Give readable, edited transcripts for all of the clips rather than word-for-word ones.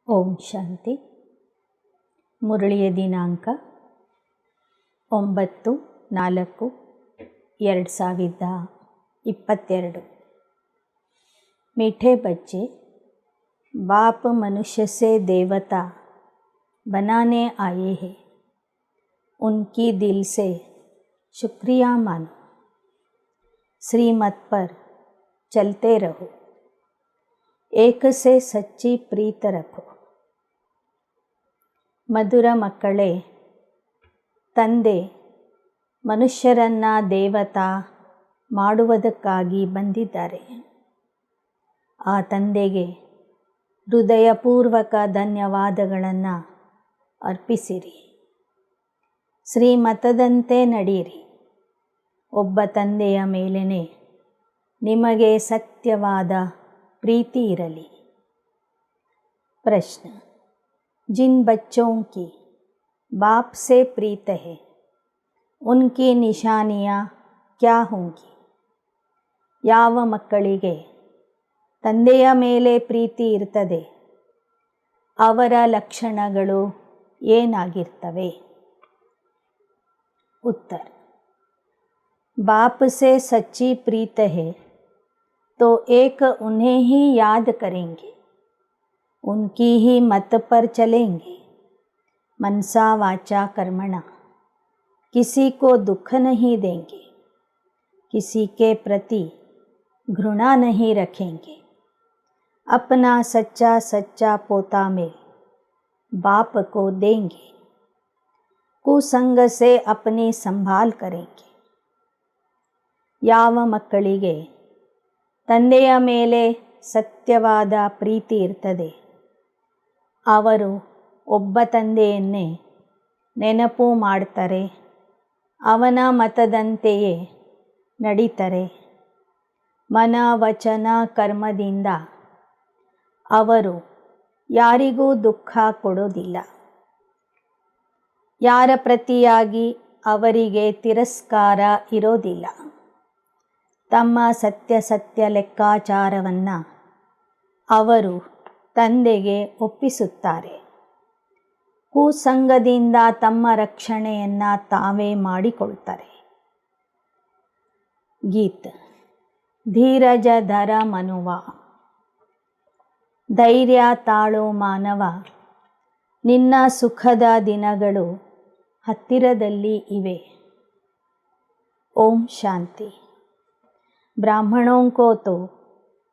ಓಂ ಶಾಂತಿ. ಮುರಳಿಯ ದಿನಾಂಕ 9/4/2022. मीठे बच्चे, बाप मनुष्य से देवता बनाने आए हैं, उनकी दिल से शुक्रिया मानो, श्रीमत पर चलते रहो, एक से सच्ची प्रीत रखो. ಮಧುರ ಮಕ್ಕಳೇ, ತಂದೆ ಮನುಷ್ಯರನ್ನು ದೇವತಾ ಮಾಡುವುದಕ್ಕಾಗಿ ಬಂದಿದ್ದಾರೆ. ಆ ತಂದೆಗೆ ಹೃದಯಪೂರ್ವಕ ಧನ್ಯವಾದಗಳನ್ನು ಅರ್ಪಿಸಿರಿ. ಶ್ರೀಮತದಂತೆ ನಡೆಯಿರಿ. ಒಬ್ಬ ತಂದೆಯ ಮೇಲೇ ನಿಮಗೆ ಸತ್ಯವಾದ ಪ್ರೀತಿ ಇರಲಿ. ಪ್ರಶ್ನೆ: जिन बच्चों की बाप से प्रीत है, उनकी निशानियाँ क्या होंगी? ಯಾವ ಮಕ್ಕಳಿಗೆ ತಂದೆಯ ಮೇಲೆ ಪ್ರೀತಿ ಇರ್ತದೆ, ಅವರ ಲಕ್ಷಣಗಳು ಏನಾಗಿರ್ತವೆ? उत्तर: बाप से सच्ची प्रीत है तो एक उन्हें ही याद करेंगे, उनकी ही मत पर चलेंगे, मनसा वाचा कर्मणा. किसी को दुख नहीं देंगे, किसी के प्रति घृणा नहीं रखेंगे, अपना सच्चा सच्चा पोता में बाप को देंगे, कुसंग से अपनी संभाल करेंगे. ಯಾವ ಮಕ್ಕಳಿಗೆ ತಂದೆಯ ಮೇಲೆ ಸತ್ಯವಾದ ಪ್ರೀತಿ ಇರ್ತದೆ, ಅವರು ಒಬ್ಬ ತಂದೆಯನ್ನೇ ನೆನಪು ಮಾಡ್ತಾರೆ, ಅವನ ಮತದಂತೆಯೇ ನಡೀತಾರೆ. ಮನ ವಚನ ಕರ್ಮದಿಂದ ಅವರು ಯಾರಿಗೂ ದುಃಖ ಕೊಡೋದಿಲ್ಲ. ಯಾರ ಪ್ರತಿಯಾಗಿ ಅವರಿಗೆ ತಿರಸ್ಕಾರ ಇರೋದಿಲ್ಲ. ತಮ್ಮ ಸತ್ಯ ಲೆಕ್ಕಾಚಾರವನ್ನು ಅವರು ತಂದೆಗೆ ಒಪ್ಪಿಸುತ್ತಾರೆ. ಕುಸಂಗದಿಂದ ತಮ್ಮ ರಕ್ಷಣೆಯನ್ನು ತಾವೇ ಮಾಡಿಕೊಳ್ತಾರೆ. ಗೀತ್. ಧೀರಜ ಧರ ಮನುವ, ಧೈರ್ಯ ತಾಳೋ ಮಾನವ, ನಿನ್ನ ಸುಖದ ದಿನಗಳು ಹತ್ತಿರದಲ್ಲಿ ಇವೆ. ಓಂ ಶಾಂತಿ. ब्राह्मणों को तो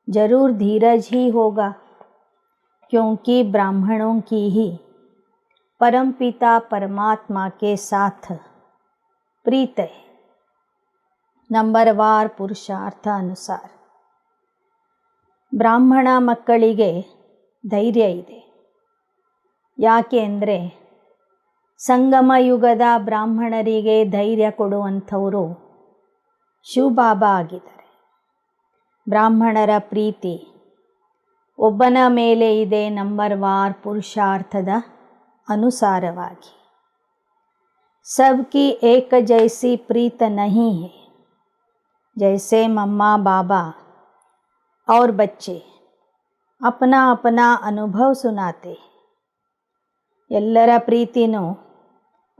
जरूर धीरज ही होगा, क्योंकि ब्राह्मणों की ही परमपिता परमात्मा के साथ प्रीत है. नंबरवार पुरुषार्थ अनुसार ಬ್ರಾಹ್ಮಣ ಮಕ್ಕಳಿಗೆ ಧೈರ್ಯ ಇದೆ. ಯಾಕೆ ಅಂದರೆ ಸಂಗಮ ಯುಗದ ಬ್ರಾಹ್ಮಣರಿಗೆ ಧೈರ್ಯ ಕೊಡುವಂಥವರು ಶಿವಬಾಬಾ ಆಗಿದ್ದಾರೆ. ಬ್ರಾಹ್ಮಣರ ಪ್ರೀತಿ ಒಬ್ಬನ ಮೇಲೆ ಇದೆ ನಂಬರ್ವಾರ್ ಪುರುಷಾರ್ಥದ ಅನುಸಾರವಾಗಿ. सबकी एक जैसी प्रीत नहीं है. जैसे मम्मा बाबा और बच्चे अपना अपना अनुभव सुनाते, ಎಲ್ಲರ ಪ್ರೀತಿನೂ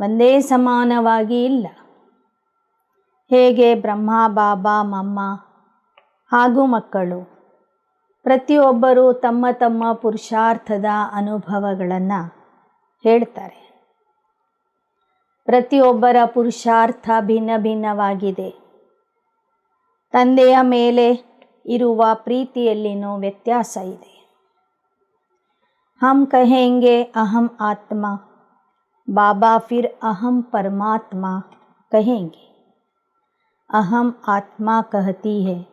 ಒಂದೇ ಸಮಾನವಾಗಿ ಇಲ್ಲ. ಹೇಗೆ ಬ್ರಹ್ಮ ಬಾಬಾ ಮಮ್ಮ ಹಾಗೂ ಮಕ್ಕಳು ಪ್ರತಿಯೊಬ್ಬರೂ ತಮ್ಮ ತಮ್ಮ ಪುರುಷಾರ್ಥದ ಅನುಭವಗಳನ್ನು ಹೇಳ್ತಾರೆ. ಪ್ರತಿಯೊಬ್ಬರ ಪುರುಷಾರ್ಥ ಭಿನ್ನ ಭಿನ್ನವಾಗಿದೆ. ತಂದೆಯ ಮೇಲೆ ಇರುವ ಪ್ರೀತಿಯಲ್ಲಿನೂ ವ್ಯತ್ಯಾಸ ಇದೆ. ಹಮ್ ಕಹೆಂಗೆ ಅಹಂ ಆತ್ಮ, ಬಾಬಾ ಫಿರ್ ಅಹಂ ಪರಮಾತ್ಮ ಕಹೆಂಗೆ. अहम आत्मा कहती है,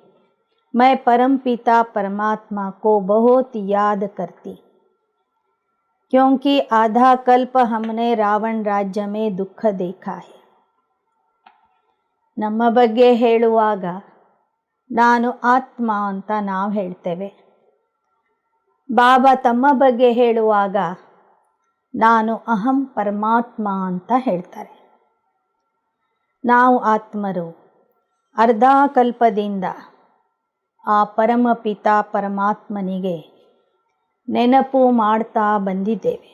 मैं परम पिता परमात्मा को बहुत याद करती, क्योंकि आधा कल्प हमने रावण राज्य में दुख देखा है. ನಮ್ಮ ಬಗ್ಗೆ ಹೇಳುವಾಗ ನಾನು ಆತ್ಮ ಅಂತ ನಾವು ಹೇಳ್ತೇವೆ. ಬಾಬಾ ತಮ್ಮ ಬಗ್ಗೆ ಹೇಳುವಾಗ ನಾನು ಅಹಂ ಪರಮಾತ್ಮ ಅಂತ ಹೇಳ್ತಾರೆ. ನಾವು ಆತ್ಮರು ಅರ್ಧ ಕಲ್ಪದಿಂದ ಆ ಪರಮಪಿತ ಪರಮಾತ್ಮನಿಗೆ ನೆನಪು ಮಾಡ್ತಾ ಬಂದಿದ್ದೇವೆ.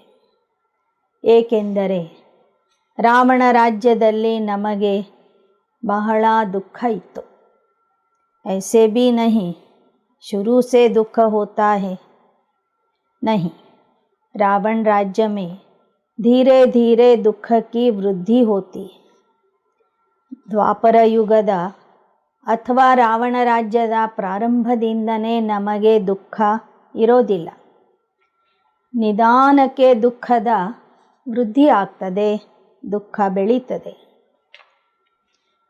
ಏಕೆಂದರೆ ರಾವಣ ರಾಜ್ಯದಲ್ಲಿ ನಮಗೆ ಬಹಳ ದುಃಖ ಇತ್ತು. ऐसे भी नहीं शुरू से दुख होता है, नहीं, रावण राज्य में धीरे धीरे दुख की वृद्धि होती है. ದ್ವಾಪರ ಯುಗದ ಅಥವಾ ರಾವಣ ರಾಜ್ಯದ ಪ್ರಾರಂಭದಿಂದನೇ ನಮಗೆ ದುಃಖ ಇರೋದಿಲ್ಲ. ನಿಧಾನಕ್ಕೆ ದುಃಖದ ವೃದ್ಧಿ ಆಗ್ತದೆ, ದುಃಖ ಬೆಳೀತದೆ.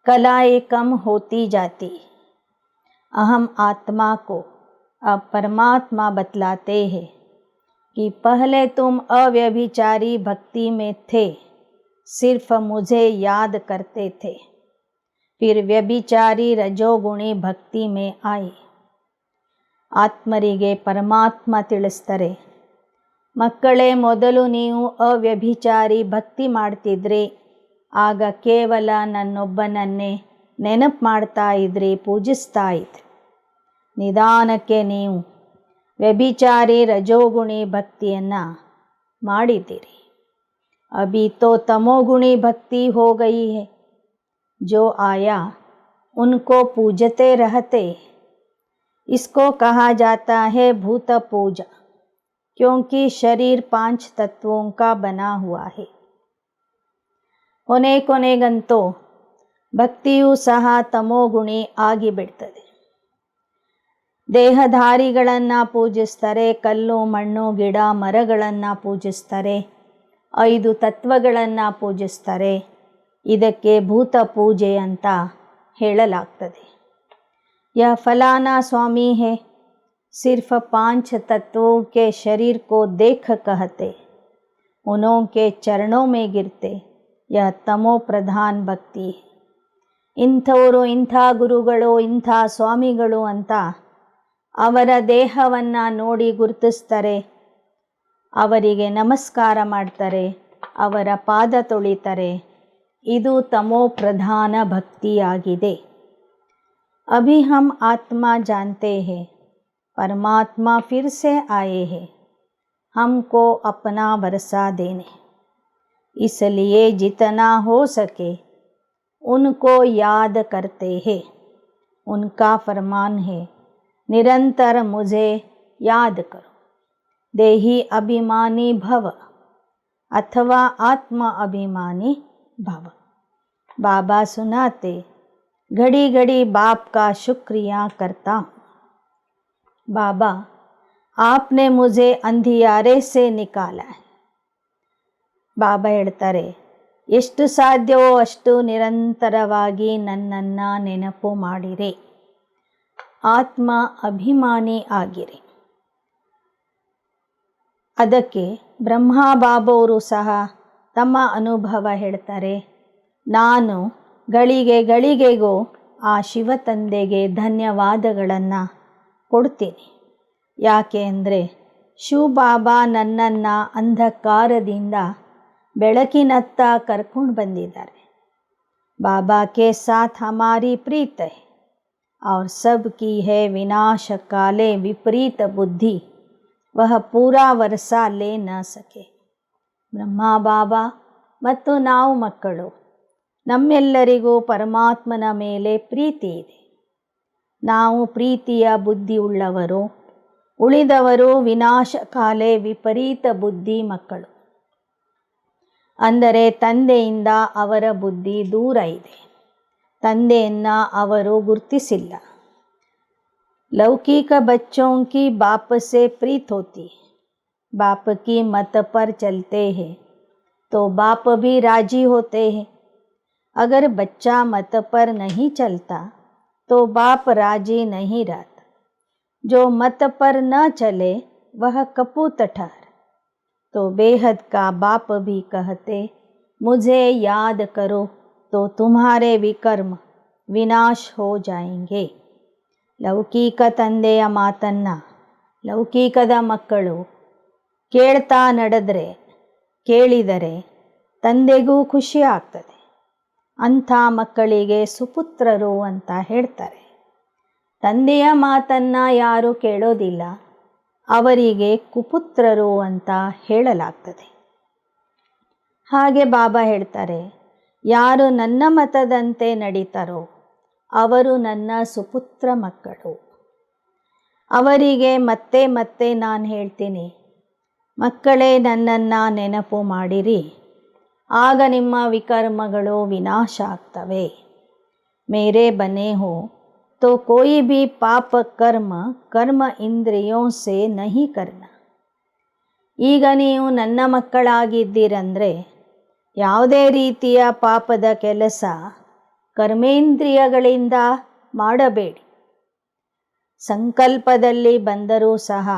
कलाएं कम होती जाती. अहम आत्मा को अब परमात्मा बतलाते हैं कि पहले तुम अव्यभिचारी भक्ति में थे, सिर्फ मुझे याद करते थे. फिर व्यभिचारी रजोगुणी भक्ति में आए. ಆತ್ಮರಿಗೆ ಪರಮಾತ್ಮ ತಿಳಿಸ್ತಾರೆ, ಮಕ್ಕಳೇ, ಮೊದಲು ನೀವು ಅವ್ಯಭಿಚಾರಿ ಭಕ್ತಿ ಮಾಡ್ತಿದ್ರಿ. ಆಗ ಕೇವಲ ನನ್ನೊಬ್ಬನನ್ನೇ ನೆನಪು ಮಾಡ್ತಾ ಇದ್ರಿ, ಪೂಜಿಸ್ತಾ ಇದ್ರಿ. ನಿಧಾನಕ್ಕೆ ನೀವು ವ್ಯಭಿಚಾರಿ ರಜೋಗುಣಿ ಭಕ್ತಿಯನ್ನು ಮಾಡಿದ್ದೀರಿ. अभी तो तमोगुणी भक्ति हो गई है. जो आया उनको पूजते रहते. इसको कहा जाता है भूत पूजा, क्योंकि शरीर 5 तत्वों का बना हुआ है. ಕೊನೆಗಂತೂ ಭಕ್ತಿಯೂ ಸಹ ತಮೋಗುಣಿ ಆಗಿಬಿಡ್ತದೆ. ದೇಹಧಾರಿಗಳನ್ನು ಪೂಜಿಸ್ತಾರೆ, ಕಲ್ಲು ಮಣ್ಣು ಗಿಡ ಮರಗಳನ್ನು ಪೂಜಿಸ್ತಾರೆ, 5 ತತ್ವಗಳನ್ನು ಪೂಜಿಸ್ತಾರೆ. ಇದಕ್ಕೆ ಭೂತ ಪೂಜೆ ಅಂತ ಹೇಳಲಾಗ್ತದೆ. यह फलाना स्वामी है, सिर्फ 5 तत्वों के शरीर को देख कहते, उनके चरणों में गिरते. यह तमो प्रधान ಭಕ್ತಿ. ಇಂಥವರು ಇಂಥ ಗುರುಗಳು, ಇಂಥ ಸ್ವಾಮಿಗಳು ಅಂತ ಅವರ ದೇಹವನ್ನು ನೋಡಿ ಗುರುತಿಸ್ತಾರೆ, ಅವರಿಗೆ ನಮಸ್ಕಾರ ಮಾಡ್ತಾರೆ, ಅವರ ಪಾದ ತೊಳಿತಾರೆ. ಇದು ತಮೋ ಪ್ರಧಾನ ಭಕ್ತಿಯಾಗಿದೆ. अभी हम आत्मा जानते हैं, परमात्मा फिर से आए हैं हमको अपना वर्षा देने. इसलिए जितना हो सके उनको याद करते हैं. उनका फरमान है, निरंतर मुझे याद करो. देही अभिमानी भव अथवा आत्म अभिमानी भव. बाबा सुनाते, घड़ी घड़ी बाप का शुक्रिया करता हूँ. बाबा, आपने मुझे अंधियारे से निकाला है. ಬಾಬಾ ಹೇಳ್ತಾರೆ, ಎಷ್ಟು ಸಾಧ್ಯವೋ ಅಷ್ಟು ನಿರಂತರವಾಗಿ ನನ್ನನ್ನು ನೆನಪು ಮಾಡಿರಿ, ಆತ್ಮ ಅಭಿಮಾನಿ ಆಗಿರಿ. ಅದಕ್ಕೆ ಬ್ರಹ್ಮ ಬಾಬವರು ಸಹ ತಮ್ಮ ಅನುಭವ ಹೇಳ್ತಾರೆ, ನಾನು ಗಳಿಗೆಗೂ ಆ ಶಿವ ತಂದೆಗೆ ಧನ್ಯವಾದಗಳನ್ನು ಕೊಡ್ತೀನಿ. ಯಾಕೆ ಅಂದರೆ ಶಿವಬಾಬಾ ನನ್ನನ್ನು ಅಂಧಕಾರದಿಂದ ಬೆಳಕಿನತ್ತ ಕರ್ಕೊಂಡು ಬಂದಿದ್ದಾರೆ. बाबा के साथ हमारी प्रीत है और सबकी है विनाश काले विपरीत बुद्धि, वह पूरा वर्षा ले न सके. ಬ್ರಹ್ಮ ಬಾಬಾ ಮತ್ತು ನಾವು ಮಕ್ಕಳು, ನಮ್ಮೆಲ್ಲರಿಗೂ ಪರಮಾತ್ಮನ ಮೇಲೆ ಪ್ರೀತಿ ಇದೆ. ನಾವು ಪ್ರೀತಿಯ ಬುದ್ಧಿ ಉಳ್ಳವರು, ಉಳಿದವರು ವಿನಾಶ ಕಾಲೆ ವಿಪರೀತ ಬುದ್ಧಿ ಮಕ್ಕಳು. ಅಂದರೆ ತಂದೆಯಿಂದ ಅವರ ಬುದ್ಧಿ ದೂರ ಇದೆ, ತಂದೆಯನ್ನು ಅವರು ಗುರುತಿಸಿಲ್ಲ. लौकिक बच्चों की बाप से प्रीत होती है. बाप की मत पर चलते हैं तो बाप भी राजी होते हैं. अगर बच्चा मत पर नहीं चलता तो बाप राजी नहीं रहता. जो मत पर न चले वह कपूत ठहर. तो बेहद का बाप भी कहते, मुझे याद करो तो तुम्हारे विकर्म विनाश हो जाएंगे. ಲೌಕಿಕ ತಂದೆಯ ಮಾತನ್ನು ಲೌಕಿಕದ ಮಕ್ಕಳು ಕೇಳ್ತಾ ನಡೆದರೆ, ಕೇಳಿದರೆ ತಂದೆಗೂ ಖುಷಿ ಆಗ್ತದೆ. ಅಂಥ ಮಕ್ಕಳಿಗೆ ಸುಪುತ್ರರು ಅಂತ ಹೇಳ್ತಾರೆ. ತಂದೆಯ ಮಾತನ್ನು ಯಾರೂ ಕೇಳೋದಿಲ್ಲ, ಅವರಿಗೆ ಕುಪುತ್ರರು ಅಂತ ಹೇಳಲಾಗ್ತದೆ. ಹಾಗೆ ಬಾಬಾ ಹೇಳ್ತಾರೆ, ಯಾರು ನನ್ನ ಮತದಂತೆ ನಡೀತಾರೋ ಅವರು ನನ್ನ ಸುಪುತ್ರ ಮಕ್ಕಳು. ಅವರಿಗೆ ಮತ್ತೆ ಮತ್ತೆ ನಾನು ಹೇಳ್ತೀನಿ, ಮಕ್ಕಳೇ ನನ್ನನ್ನು ನೆನಪು ಮಾಡಿರಿ, ಆಗ ನಿಮ್ಮ ವಿಕರ್ಮಗಳು ವಿನಾಶ ಆಗ್ತವೆ. ಮೇರೆ ಬನೆ ಹೋ तो कोई भी पाप कर्म इंद्रियों से नहीं करना. ಈಗ ನೀವು ನನ್ನ ಮಕ್ಕಳಾಗಿದ್ದೀರಂದರೆ ಯಾವುದೇ ರೀತಿಯ ಪಾಪದ ಕೆಲಸ ಕರ್ಮೇಂದ್ರಿಯಗಳಿಂದ ಮಾಡಬೇಡಿ. ಸಂಕಲ್ಪದಲ್ಲಿ ಬಂದರೂ ಸಹ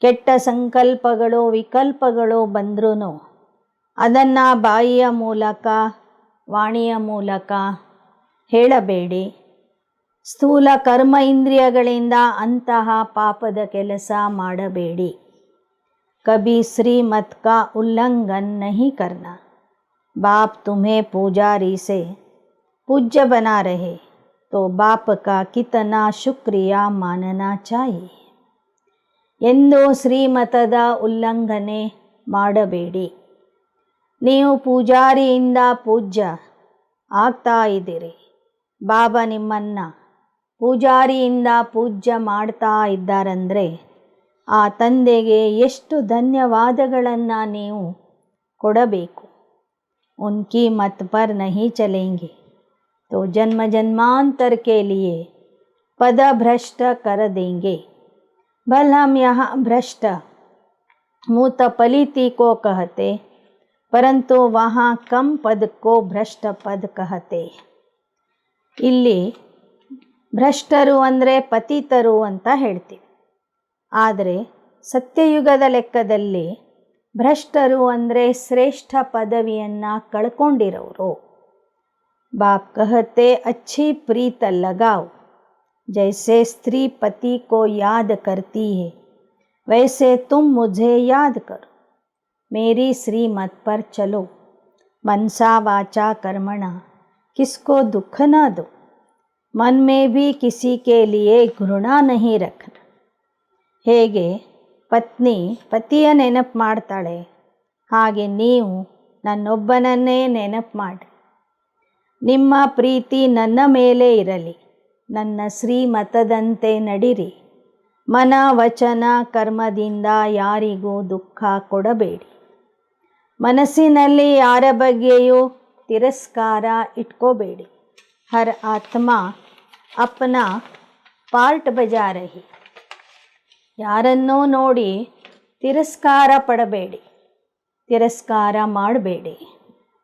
ಕೆಟ್ಟ ಸಂಕಲ್ಪಗಳು ವಿಕಲ್ಪಗಳು ಬಂದ್ರೂ ಅದನ್ನು ಬಾಯಿಯ ಮೂಲಕ ವಾಣಿಯ ಮೂಲಕ ಹೇಳಬೇಡಿ. ಸ್ಥೂಲ ಕರ್ಮ ಇಂದ್ರಿಯಗಳಿಂದ ಅಂತಹ ಪಾಪದ ಕೆಲಸ ಮಾಡಬೇಡಿ. ಕಭಿ ಶ್ರೀಮತ್ ಕಾ ಉಲ್ಲಂಘನ್ ನಹಿ ಕರ್ನಾ. बाप तुम्हें पुजारी से पूज्य बना रहे तो बाप का कितना शुक्रिया मानना चाहिए. ಎಂದು ಶ್ರೀಮತದ ಉಲ್ಲಂಘನೆ ಮಾಡಬೇಡಿ. ನೀವು ಪೂಜಾರಿಯಿಂದ ಪೂಜ್ಯ ಆಗ್ತಾ ಇದ್ದೀರಿ. ಬಾಬಾ ನಿಮ್ಮನ್ನು ಪೂಜಾರಿಯಿಂದ ಪೂಜ್ಯ ಮಾಡ್ತಾ ಇದ್ದಾರಂದರೆ ಆ ತಂದೆಗೆ ಎಷ್ಟು ಧನ್ಯವಾದಗಳನ್ನು ನೀವು ಕೊಡಬೇಕು. उनकी मत पर नहीं चलेंगे तो जन्म जन्मांतर के लिए पद भ्रष्ट कर देंगे. भल हम यहाँ भ्रष्ट मूत पलिति को कहते परंतु वहाँ कम पद को भ्रष्ट पद कहते. ಇಲ್ಲಿ ಭ್ರಷ್ಟರು ಅಂದರೆ ಪತಿತರು ಅಂತ ಹೇಳ್ತೀವಿ. ಆದರೆ ಸತ್ಯಯುಗದ ಲೆಕ್ಕದಲ್ಲಿ ಭ್ರಷ್ಟರು ಅಂದರೆ ಶ್ರೇಷ್ಠ ಪದವಿಯನ್ನು ಕಳ್ಕೊಂಡಿರೋರು. ಬಾಪ್ ಕಹತೆ अच्छी प्रीत लगाओ जैसे स्त्री पति को याद करती है वैसे तुम मुझे याद करो. मेरी श्रीमत पर चलो. मनसा वाचा कर्मणा किसको दुख ना दो. मन में भी किसी के लिए घृणा नहीं रखना. ಹೇಗೆ ಪತ್ನಿ ಪತಿಯ ನೆನಪು ಮಾಡ್ತಾಳೆ ಹಾಗೆ ನೀವು ನನ್ನೊಬ್ಬನನ್ನೇ ನೆನಪು ಮಾಡಿ. ನಿಮ್ಮ ಪ್ರೀತಿ ನನ್ನ ಮೇಲೆ ಇರಲಿ. ನನ್ನ ಶ್ರೀಮತದಂತೆ ನಡಿರಿ. ಮನ ವಚನ ಕರ್ಮದಿಂದ ಯಾರಿಗೂ ದುಃಖ ಕೊಡಬೇಡಿ. ಮನಸ್ಸಿನಲ್ಲಿ ಯಾರ ಬಗ್ಗೆಯೂ ತಿರಸ್ಕಾರ ಇಟ್ಕೋಬೇಡಿ. ಹರ್ ಆತ್ಮ ಅಪ್ನಾ ಪಾರ್ಟ್ ಬಜಾ ರಹಿ. ಯಾರನ್ನೂ ನೋಡಿ ತಿರಸ್ಕಾರ ಪಡಬೇಡಿ, ತಿರಸ್ಕಾರ ಮಾಡಬೇಡಿ.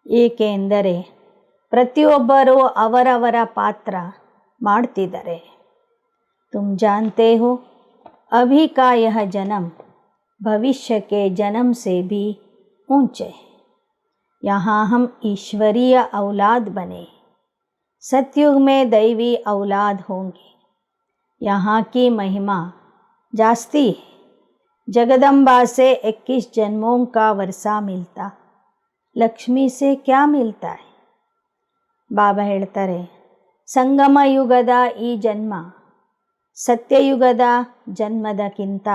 ಏಕೆಂದರೆ ಪ್ರತಿಯೊಬ್ಬರೂ ಅವರವರ ಪಾತ್ರ ಮಾಡ್ತಿದ್ದಾರೆ. तुम जानते हो अभी का यह जन्म भविष्य के जन्म से भी ऊंचे है. यहाँ हम ईश्वरीय औलाद बने. सतयुग में दैवी औलाद होंगे. यहाँ की महिमा जास्ती है. जगदम्बा से 21 जन्मों का वर्षा मिलता, लक्ष्मी से क्या मिलता है. ಬಾಬಾ ಹೇಳ್ತಾರೆ, ಸಂಗಮ ಯುಗದ ಈ ಜನ್ಮ ಸತ್ಯಯುಗದ ಜನ್ಮದಕ್ಕಿಂತ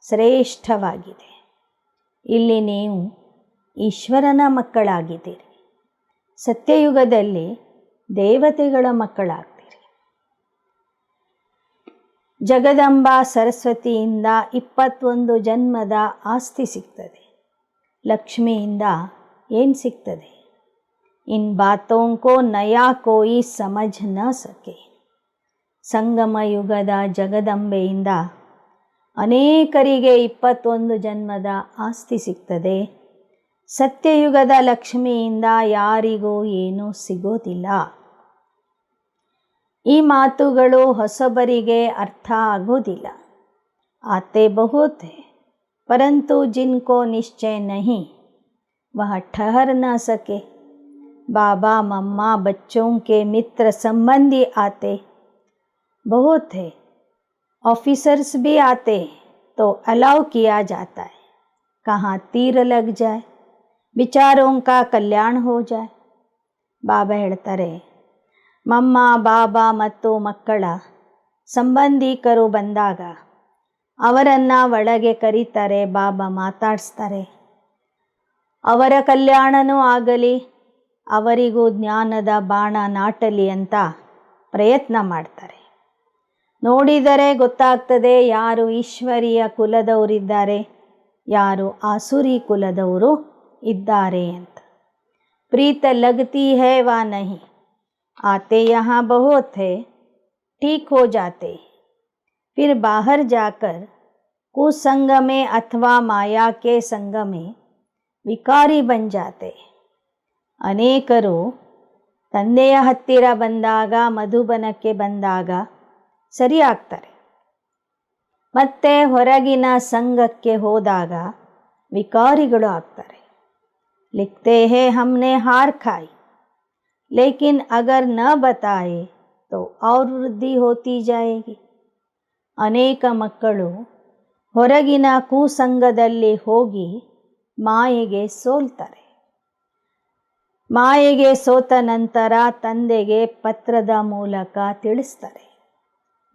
ಶ್ರೇಷ್ಠವಾಗಿದೆ. ಇಲ್ಲಿ ನೀವು ಈಶ್ವರನ ಮಕ್ಕಳಾಗಿದ್ದೀರಿ. ಸತ್ಯಯುಗದಲ್ಲಿ ದೇವತೆಗಳ ಮಕ್ಕಳಾಗ್ತೀರಿ. ಜಗದಂಬಾ ಸರಸ್ವತಿಯಿಂದ 21 ಜನ್ಮದ ಆಸ್ತಿ ಸಿಗ್ತದೆ. ಲಕ್ಷ್ಮಿಯಿಂದ ಏನು ಸಿಗ್ತದೆ? इन बातों को नया कोई समझ न सके. ಸಂಗಮ ಯುಗದ ಜಗದಂಬೆಯಿಂದ ಅನೇಕರಿಗೆ 21 ಜನ್ಮದ ಆಸ್ತಿ ಸಿಗ್ತದೆ. ಸತ್ಯಯುಗದ ಲಕ್ಷ್ಮಿಯಿಂದ ಯಾರಿಗೂ ಏನೂ ಸಿಗೋದಿಲ್ಲ. ಈ ಮಾತುಗಳು ಹೊಸಬರಿಗೆ ಅರ್ಥ ಆಗೋದಿಲ್ಲ. ಆತೆ ಬಹುತ್ ಹೈ ಪರಂತು ಜಿನ್ಕೋ ನಿಶ್ಚಯ नहीं वह ठहर न सके. बाबा मम्मा बच्चों के मित्र संबंधी आते बहुत है. ऑफिसर्स भी आते तो अलाउ किया जाता है. कहाँ तीर लग जाए, विचारों का कल्याण हो जाए. ಬಾಬಾ ಹೇಳ್ತಾರೆ, ಮಮ್ಮ ಬಾಬಾ ಮತ್ತು ಮಕ್ಕಳ ಸಂಬಂಧಿಕರು ಬಂದಾಗ ಅವರನ್ನು ಒಳಗೆ ಕರೀತಾರೆ, ಬಾಬಾ ಮಾತಾಡಿಸ್ತಾರೆ. ಅವರ ಕಲ್ಯಾಣನೂ ಆಗಲಿ, ಅವರಿಗೂ ಜ್ಞಾನದ ಬಾಣ ನಾಟಲಿ ಅಂತ ಪ್ರಯತ್ನ ಮಾಡ್ತಾರೆ. ನೋಡಿದರೆ ಗೊತ್ತಾಗ್ತದೆ ಯಾರು ಈಶ್ವರೀಯ ಕುಲದವರಿದ್ದಾರೆ, ಯಾರು ಆಸುರಿ ಕುಲದವರು ಇದ್ದಾರೆ ಅಂತ. प्रीत लगती है वा नहीं, आते यहाँ बहुत है, ठीक हो जाते, फिर बाहर जाकर कुसंग में अथवा माया के संग में विकारी बन जाते. ಅನೇಕರು ತಂದೆಯ ಹತ್ತಿರ ಬಂದಾಗ, ಮಧುಬನಕ್ಕೆ ಬಂದಾಗ ಸರಿ ಆಗ್ತಾರೆ. ಮತ್ತೆ ಹೊರಗಿನ ಸಂಘಕ್ಕೆ ಹೋದಾಗ ವಿಕಾರಿಗಳು ಆಗ್ತಾರೆ. लिखते हैं हमने हार खाई, लेकिन अगर न बताए तो और वृद्धि होती जाएगी. ಅನೇಕ ಮಕ್ಕಳು ಹೊರಗಿನ ಕೂಸಂಗದಲ್ಲಿ ಹೋಗಿ ಮಾಯೆಗೆ ಸೋಲ್ತಾರೆ. ಮಾಯೆಗೆ ಸೋತ ನಂತರ ತಂದೆಗೆ ಪತ್ರದ ಮೂಲಕ ತಿಳಿಸ್ತಾರೆ.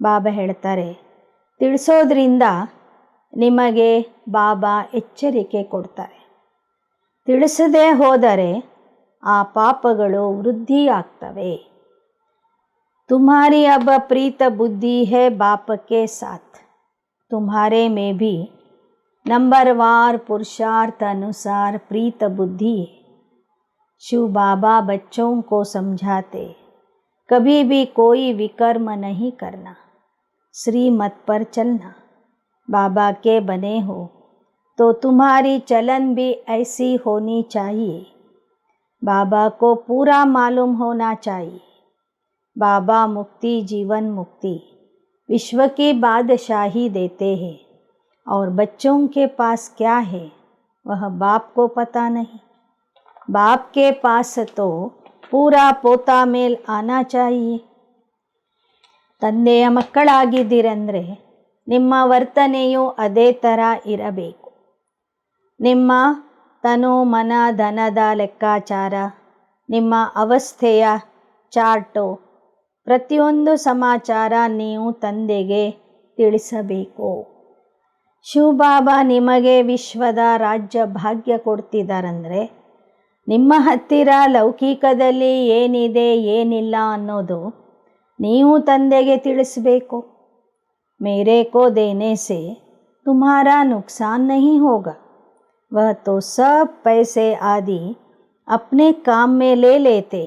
ಬಾಬಾ ಹೇಳ್ತಾರೆ, ತಿಳಿಸೋದ್ರಿಂದ ನಿಮಗೆ ಬಾಬಾ ಎಚ್ಚರಿಕೆ ಕೊಡ್ತಾರೆ. ತಿಳಿಸದೇ ಹೋದರೆ ಆ ಪಾಪಗಳು ವೃದ್ಧಿಯಾಗ್ತವೆ. तुम्हारी अब प्रीत बुद्धि है बाप के साथ, तुम्हारे में भी नंबरवार पुरुषार्थ अनुसार प्रीत बुद्धि है. शिव बाबा बच्चों को समझाते, कभी भी कोई विकर्म नहीं करना, श्रीमत पर चलना. बाबा के बने हो तो तुम्हारी चलन भी ऐसी होनी चाहिए. बाबा को पूरा मालूम होना चाहिए. बाबा मुक्ति, जीवन मुक्ति, विश्व की बादशाही देते हैं, और बच्चों के पास क्या है वह बाप को पता नहीं. बाप के पास तो पूरा पोता मेल आना चाहिए. ತಂದೆಯ ಮಕ್ಕಳಾಗಿದ್ದೀರಂದರೆ ನಿಮ್ಮ ವರ್ತನೆಯು ಅದೇ ಥರ ಇರಬೇಕು. ನಿಮ್ಮ ತನು ಮನ ಧನದ ಲೆಕ್ಕಾಚಾರ, ನಿಮ್ಮ ಅವಸ್ಥೆಯ ಚಾರ್ಟು, ಪ್ರತಿಯೊಂದು ಸಮಾಚಾರ ನೀವು ತಂದೆಗೆ ತಿಳಿಸಬೇಕು. ಶಿವಬಾಬಾ ನಿಮಗೆ ವಿಶ್ವದ ರಾಜ್ಯ ಭಾಗ್ಯ ಕೊಡ್ತಿದ್ದಾರಂದರೆ ನಿಮ್ಮ ಹತ್ತಿರ ಲೌಕಿಕದಲ್ಲಿ ಏನಿದೆ ಏನಿಲ್ಲ ಅನ್ನೋದು ನೀವು ತಂದೆಗೆ ತಿಳಿಸಬೇಕು. ಮೇರೆ ಕೋ ದೇನೆ ಸೆ ತುಮ್ಹಾರಾ ನುಕ್ಸಾನ್ ನಹೀ ಹೋಗಾ, वह तो सब पैसे आदि अपने काम में ले लेते.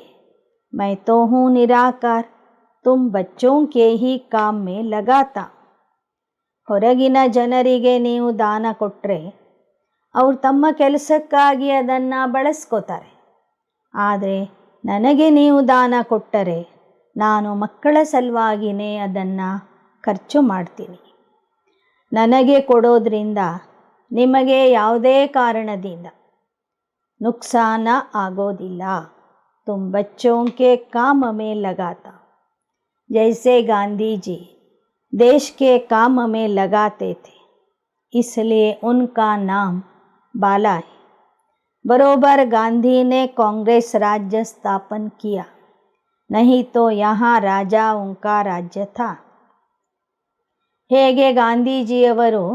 मैं तो हूँ निराकार, तुम बच्चों के ही काम में लगाता. ಹೊರಗಿನ ಜನರಿಗೆ ನೀವು ದಾನ ಕೊಟ್ಟರೆ ಅವರು ತಮ್ಮ ಕೆಲಸಕ್ಕಾಗಿ ಅದನ್ನು ಬಳಸ್ಕೋತಾರೆ. ಆದರೆ ನನಗೆ ನೀವು ದಾನ ಕೊಟ್ಟರೆ ನಾನು ಮಕ್ಕಳ ಸಲುವಾಗಿಯೇ ಅದನ್ನು ಖರ್ಚು ಮಾಡ್ತೀನಿ. ನನಗೆ ಕೊಡೋದ್ರಿಂದ ನಿಮಗೆ ಯಾವುದೇ ಕಾರಣದಿಂದ ನುಕ್ಸಾನ ಆಗೋದಿಲ್ಲ. तुम बच्चों के काम में लगाता. जैसे गांधी जी देश के काम में लगाते थे, इसलिए उनका नाम बाला है. बरोबर गांधी ने कांग्रेस राज्य स्थापन किया, नहीं तो यहाँ राजा उनका राज्य था. ಹೇಗೆ ಗಾಂಧೀಜಿಯವರು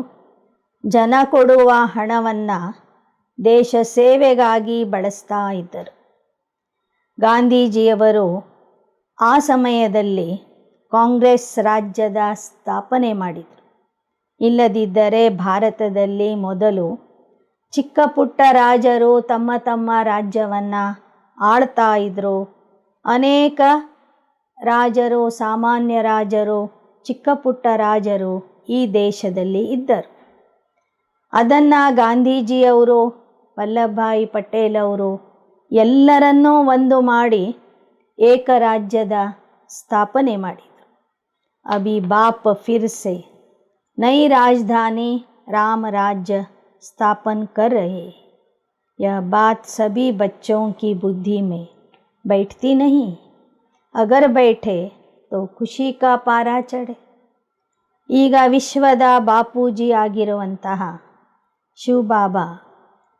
ಜನ ಕೊಡುವ ಹಣವನ್ನು ದೇಶ ಸೇವೆಗಾಗಿ ಬಳಸ್ತಾ ಇದ್ದರು. ಗಾಂಧೀಜಿಯವರು ಆ ಸಮಯದಲ್ಲಿ ಕಾಂಗ್ರೆಸ್ ರಾಜ್ಯದ ಸ್ಥಾಪನೆ ಮಾಡಿದರು. ಇಲ್ಲದಿದ್ದರೆ ಭಾರತದಲ್ಲಿ ಮೊದಲು ಚಿಕ್ಕ ಪುಟ್ಟ ರಾಜರು ತಮ್ಮ ತಮ್ಮ ರಾಜ್ಯವನ್ನು ಆಳ್ತಾ ಇದ್ದರು. ಅನೇಕ ರಾಜರು, ಸಾಮಾನ್ಯ ರಾಜರು, ಚಿಕ್ಕ ಪುಟ್ಟ ರಾಜರು ಈ ದೇಶದಲ್ಲಿ ಇದ್ದರು. ಅದನ್ನು ಗಾಂಧೀಜಿಯವರು, ವಲ್ಲಭಭಾಯಿ ಪಟೇಲ್ ಅವರು ಎಲ್ಲರನ್ನೂ ಒಂದು ಮಾಡಿ ಏಕರಾಜ್ಯದ ಸ್ಥಾಪನೆ ಮಾಡಿದರು. ಅಭಿ ಬಾಪ್ ಫಿರ್ ಸೆ ನई राजधानी राम राज्य स्थापन कर रहे. यह बात सभी बच्चों की बुद्धि में बैठती नहीं. अगर बैठे तो ಖುಷಿ का पारा चढ़े. ಈಗ ವಿಶ್ವದ ಬಾಪೂಜಿ ಆಗಿರುವಂತಹ ಶಿವಬಾಬಾ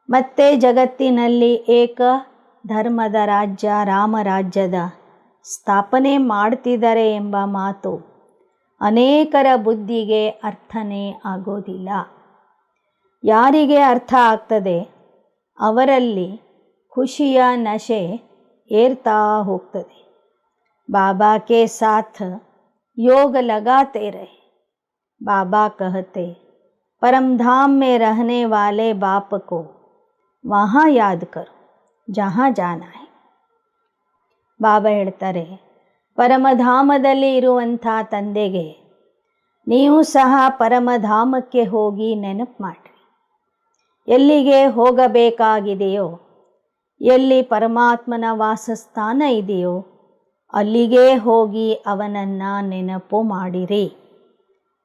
ಮತ್ತೆ ಜಗತ್ತಿನಲ್ಲಿ ಏಕ ಧರ್ಮದ ರಾಜ್ಯ ರಾಮರಾಜ್ಯದ ಸ್ಥಾಪನೆ ಮಾಡ್ತಿದ್ದಾರೆ ಎಂಬ ಮಾತು ಅನೇಕರ ಬುದ್ಧಿಗೆ ಅರ್ಥನೇ ಆಗೋದಿಲ್ಲ. ಯಾರಿಗೆ ಅರ್ಥ ಆಗ್ತದೆ ಅವರಲ್ಲಿ ಖುಷಿಯ ನಶೆ ಏರ್ತಾ ಹೋಗ್ತದೆ. बाबा के साथ योग लगाते रहे. बाबा कहते परम धाम में रहने वाले बाप को वहाँ याद करो जहाँ जाना है. ಬಾಬಾ ಹೇಳ್ತಾರೆ, ಪರಮಧಾಮದಲ್ಲಿ ಇರುವಂಥ ತಂದೆಗೆ ನೀವು ಸಹ ಪರಮಧಾಮಕ್ಕೆ ಹೋಗಿ ನೆನಪು ಮಾಡಿರಿ. ಎಲ್ಲಿಗೆ ಹೋಗಬೇಕಾಗಿದೆಯೋ, ಎಲ್ಲಿ ಪರಮಾತ್ಮನ ವಾಸಸ್ಥಾನ ಇದೆಯೋ ಅಲ್ಲಿಗೆ ಹೋಗಿ ಅವನನ್ನು ನೆನಪು ಮಾಡಿರಿ.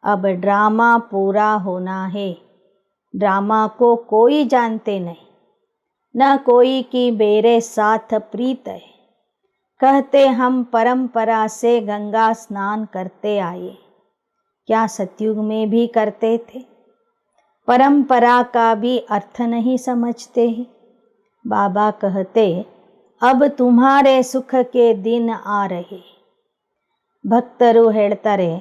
अब ड्रामा पूरा होना है. ड्रामा को कोई जानते नहीं, न कोई की मेरे साथ प्रीत है. कहते हम परंपरा से गंगा स्नान करते आए. क्या सतयुग में भी करते थे? परंपरा का भी अर्थ नहीं समझते हैं. बाबा कहते अब तुम्हारे सुख के दिन आ रहे. ಭಕ್ತರು ಹೇಳ್ತಾರೆ,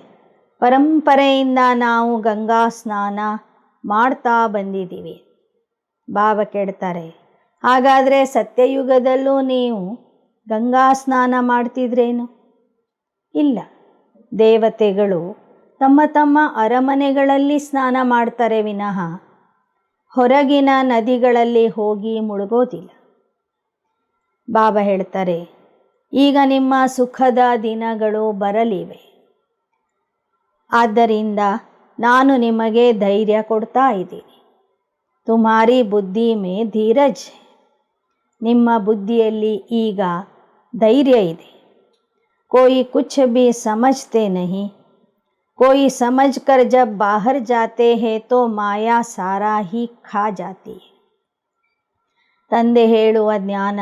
ಪರಂಪರೆಯಿಂದ ನಾವು ಗಂಗಾ ಸ್ನಾನ ಮಾಡ್ತಾ ಬಂದಿದ್ದೀವಿ. ಬಾಬಾ ಕೇಳ್ತಾರೆ, ಹಾಗಾದರೆ ಸತ್ಯಯುಗದಲ್ಲೂ ನೀವು ಗಂಗಾ ಸ್ನಾನ ಮಾಡ್ತಿದ್ರೇನು? ಇಲ್ಲ, ದೇವತೆಗಳು ತಮ್ಮ ತಮ್ಮ ಅರಮನೆಗಳಲ್ಲಿ ಸ್ನಾನ ಮಾಡ್ತಾರೆ ವಿನಃ ಹೊರಗಿನ ನದಿಗಳಲ್ಲಿ ಹೋಗಿ ಮುಳುಗೋದಿಲ್ಲ. ಬಾಬಾ ಹೇಳ್ತಾರೆ, ಈಗ ನಿಮ್ಮ ಸುಖದ ದಿನಗಳು ಬರಲಿವೆ. ಆದ್ದರಿಂದ ನಾನು ನಿಮಗೆ ಧೈರ್ಯ ಕೊಡ್ತಾ ಇದ್ದೀನಿ. ತುಮಾರಿ ಬುದ್ಧಿ ಮೇ ಧೀರಜ್. ನಿಮ್ಮ ಬುದ್ಧಿಯಲ್ಲಿ ಈಗ ಧೈರ್ಯ ಇದೆ. कोई कुछ भी समझते नहीं. कोई समझकर जब बाहर जाते हैं तो माया सारा ही खा जाती है. ತಂದೆ ಹೇಳುವ ಜ್ಞಾನ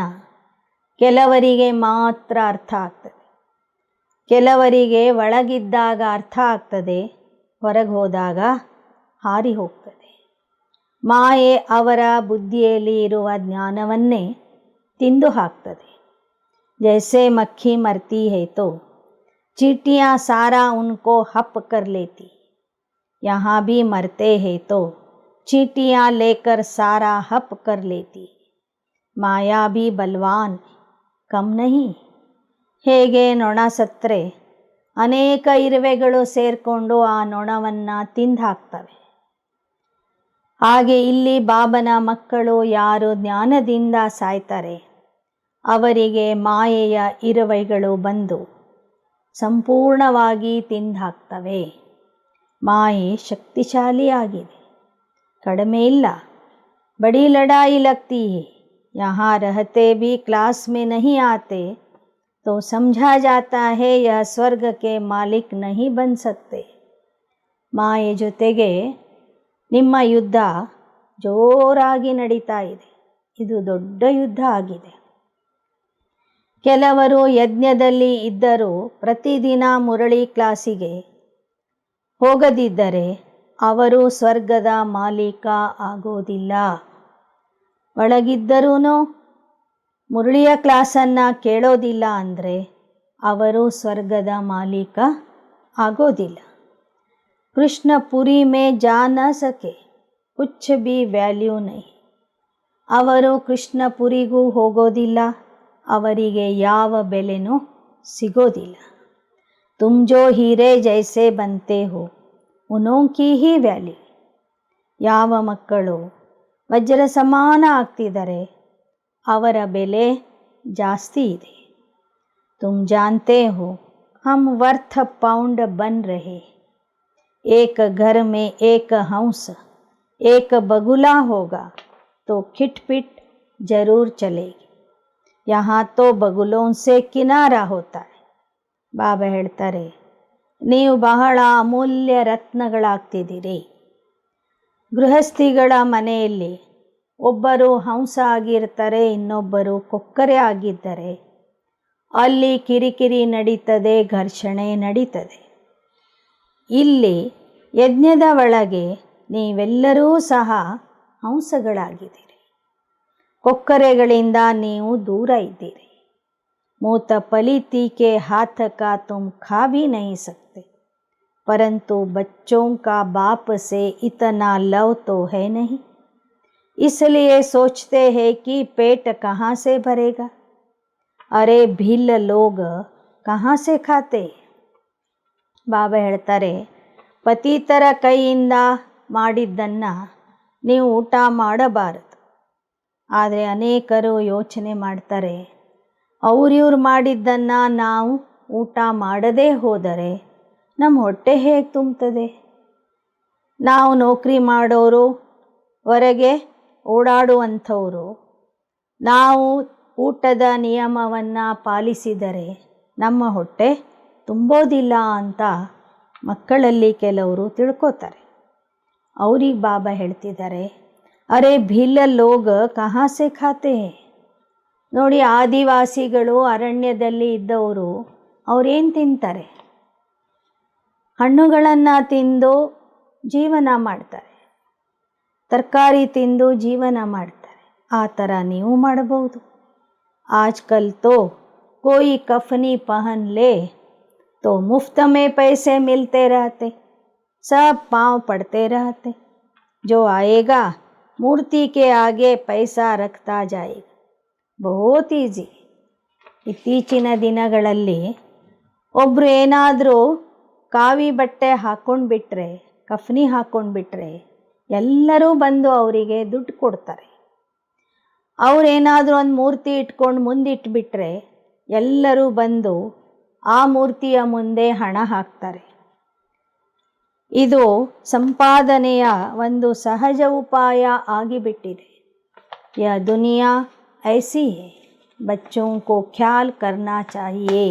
ಕೆಲವರಿಗೆ ಮಾತ್ರ ಅರ್ಥ ಆಗ್ತದೆ. ಕೆಲವರಿಗೆ ಒಳಗಿದ್ದಾಗ ಅರ್ಥ ಆಗ್ತದೆ, ಹೊರಗೆ ಹೋದಾಗ ಹಾರಿ ಹೋಗ್ತದೆ. ಮಾಯೆ ಅವರ ಬುದ್ಧಿಯಲ್ಲಿ ಇರುವ ಜ್ಞಾನವನ್ನೇ ತಿಂದು ಹಾಕ್ತದೆ. जैसे मक्खी मरती है तो चींटियाँ सारा उनको हप कर लेती. यहाँ भी मरते हैं तो चींटियाँ लेकर सारा हप कर लेती. माया भी बलवान कम नहीं. ಹೇಗೆ ನೊಣ ಸತ್ತರೆ ಅನೇಕ ಇರುವೆಗಳು ಸೇರಿಕೊಂಡು ಆ ನೊಣವನ್ನು ತಿಂದು ಹಾಕ್ತವೆ, ಹಾಗೆ ಇಲ್ಲಿ ಬಾಬನ ಮಕ್ಕಳು ಯಾರು ಜ್ಞಾನದಿಂದ ಸಾಯ್ತಾರೆ ಅವರಿಗೆ ಮಾಯೆಯ ಇರುವೆಗಳು ಬಂದು ಸಂಪೂರ್ಣವಾಗಿ ತಿಂದು ಹಾಕ್ತವೆ. ಮಾಯೆ ಶಕ್ತಿಶಾಲಿಯಾಗಿದೆ, ಕಡಿಮೆ ಇಲ್ಲ. बड़ी लड़ाई लगती है. यहाँ रहते भी क्लास में नहीं आते तो समझा जाता है यह स्वर्ग के मालिक नहीं बन सकते. ಮಾಯೆ ಜೊತೆಗೆ ನಿಮ್ಮ ಯುದ್ಧ ಜೋರಾಗಿ ನಡೀತಾ ಇದೆ. ಇದು ದೊಡ್ಡ ಯುದ್ಧ ಆಗಿದೆ. ಕೆಲವರು ಯಜ್ಞದಲ್ಲಿ ಇದ್ದರೂ ಪ್ರತಿದಿನ ಮುರಳಿ ಕ್ಲಾಸಿಗೆ ಹೋಗದಿದ್ದರೆ ಅವರು ಸ್ವರ್ಗದ ಮಾಲೀಕ ಆಗೋದಿಲ್ಲ. ಒಳಗಿದ್ದರೂ ಮುರಳಿಯ ಕ್ಲಾಸನ್ನು ಕೇಳೋದಿಲ್ಲ ಅಂದರೆ ಅವರು ಸ್ವರ್ಗದ ಮಾಲೀಕ ಆಗೋದಿಲ್ಲ. ಕೃಷ್ಣ ಪುರಿ ಮೇ ಜಾ ನ ಸಕೆ, ಕುಚ್ ಬಿ ವ್ಯಾಲ್ಯೂ ನಹಿ. ಅವರು ಕೃಷ್ಣಪುರಿಗೂ ಹೋಗೋದಿಲ್ಲ, ಅವರಿಗೆ ಯಾವ ಬೆಲೆನೂ ಸಿಗೋದಿಲ್ಲ. ತುಮ್ ಜೋ ಹೀರೆ ಜೈಸೆ ಬಂತೆ ಹೋ ಉನೋ ಕಿ ಹಿ ವ್ಯಾಲ್ಯೂ. ಯಾವ ಮಕ್ಕಳು ವಜ್ರ ಸಮಾನ ಆಗ್ತಿದ್ದಾರೆ ಅವರ ಬೆಲೆ ಜಾಸ್ತಿ ಇದೆ. ತುಮ್ ಜಾನ್ತೆ ಹೋ ಹಮ್ ವರ್ಥ ಪೌಂಡ್ ಬನ್ ರಹೆ. ಏಕ ಘರ್ ಮೇ ಏಕ ಹಂಸ ಏಕ ಬಗುಲಾ ಹೋಗಾ तो खिटपिट जरूर चलेगी. यहाँ तो बगुलों से किनारा होता है. ಬಾಬಾ ಹೇಳ್ತಾರೆ, ನೀವು ಬಹಳ ಅಮೂಲ್ಯ ರತ್ನಗಳಾಗ್ತಿದ್ದೀರಿ. ಗೃಹಸ್ಥಿಗಳ ಮನೆಯಲ್ಲಿ ಒಬ್ಬರು ಹಂಸ ಆಗಿರ್ತಾರೆ, ಇನ್ನೊಬ್ಬರು ಕೊಕ್ಕರೆ ಆಗಿದ್ದರೆ ಅಲ್ಲಿ ಕಿರಿಕಿರಿ ನಡೀತದೆ, ಘರ್ಷಣೆ ನಡೀತದೆ. ಇಲ್ಲಿ ಯಜ್ಞದ ಒಳಗೆ ನೀವೆಲ್ಲರೂ ಸಹ ಹಂಸಗಳಾಗಿದ್ದೀರಿ. ಕೊಕ್ಕರೆಗಳಿಂದ ನೀವು ದೂರ ಇದ್ದೀರಿ. ಮೂತ ಪಲಿತಿ ಕೆ ಹಾಥ ಕಾ ತುಮ್ ಖಾ ಭಿ ನಹಿ ಸಕ್ತೆ. परंतु बच्चों का बाप से इतना लव तो है नहीं, इसलिए सोचते हैं कि पेट कहाँ से भरेगा। अरे भिल्ल लोग कहाँ से खाते। ಬಾಬಾ ಹೇಳ್ತಾರೆ, ಪತಿತರ ಕೈಯಿಂದ ಮಾಡಿದ್ದನ್ನು ನೀವು ಊಟ ಮಾಡಬಾರದು. ಆದರೆ ಅನೇಕರು ಯೋಚನೆ ಮಾಡ್ತಾರೆ, ಅವ್ರಿವ್ರು ಮಾಡಿದ್ದನ್ನು ನಾವು ಊಟ ಮಾಡದೇ ಹೋದರೆ ನಮ್ಮ ಹೊಟ್ಟೆ ಹೇಗೆ ತುಂಬ್ತದೆ. ನಾವು ನೌಕರಿ ಮಾಡೋರು, ಹೊರಗೆ ಓಡಾಡುವಂಥವರು, ನಾವು ಊಟದ ನಿಯಮವನ್ನು ಪಾಲಿಸಿದರೆ ನಮ್ಮ ಹೊಟ್ಟೆ ತುಂಬೋದಿಲ್ಲ ಅಂತ ಮಕ್ಕಳಲ್ಲಿ ಕೆಲವರು ತಿಳ್ಕೊತಾರೆ. ಅವ್ರಿಗೆ ಬಾಬಾ ಹೇಳ್ತಿದ್ದಾರೆ, ಅರೆ ಭಿಲ್ಲ ಲೋಗ ಕಹಾ ಸೆ ಖಾತೆ ಹೈ. ನೋಡಿ, ಆದಿವಾಸಿಗಳು ಅರಣ್ಯದಲ್ಲಿ ಇದ್ದವರು ಅವರೇನು ತಿಂತಾರೆ? ಹಣ್ಣುಗಳನ್ನು ತಿಂದು ಜೀವನ ಮಾಡ್ತಾರೆ, ತರಕಾರಿ ತಿಂದು ಜೀವನ ಮಾಡ್ತಾರೆ. ಆ ಥರ ನೀವು ಮಾಡಬಹುದು. ಆಜ್ಕಲ್ ತೋ कोई कफनी पहन ले तो मुफ्त में पैसे मिलते रहते, सब पाँव पड़ते रहते, जो आएगा मूर्ति के आगे पैसा रखता जाएगा. बहुत ಈಸಿ. ಇತ್ತೀಚಿನ ದಿನಗಳಲ್ಲಿ ಒಬ್ಬರು ಏನಾದರೂ ಕಾವಿ ಬಟ್ಟೆ ಹಾಕ್ಕೊಂಡ್ಬಿಟ್ರೆ, ಕಫ್ನಿ ಹಾಕ್ಕೊಂಡ್ಬಿಟ್ರೆ ಎಲ್ಲರೂ ಬಂದು ಅವರಿಗೆ ದುಡ್ಡು ಕೊಡ್ತಾರೆ. ಅವರೇನಾದರೂ ಒಂದು ಮೂರ್ತಿ ಇಟ್ಕೊಂಡು ಮುಂದಿಟ್ಬಿಟ್ರೆ ಎಲ್ಲರೂ ಬಂದು ಆ ಮೂರ್ತಿಯ ಮುಂದೆ ಹಣ ಹಾಕ್ತಾರೆ. ಇದು ಸಂಪಾದನೆಯ ಒಂದು ಸಹಜ ಉಪಾಯ ಆಗಿಬಿಟ್ಟಿದೆ. ಯಹ ದುನಿಯಾ ಐಸಿ ಹೈ, ಬಚ್ಚೋಂ ಕೋ ಖ್ಯಾಲ್ ಕರ್ನಾ ಚಾಹಿಯೇ.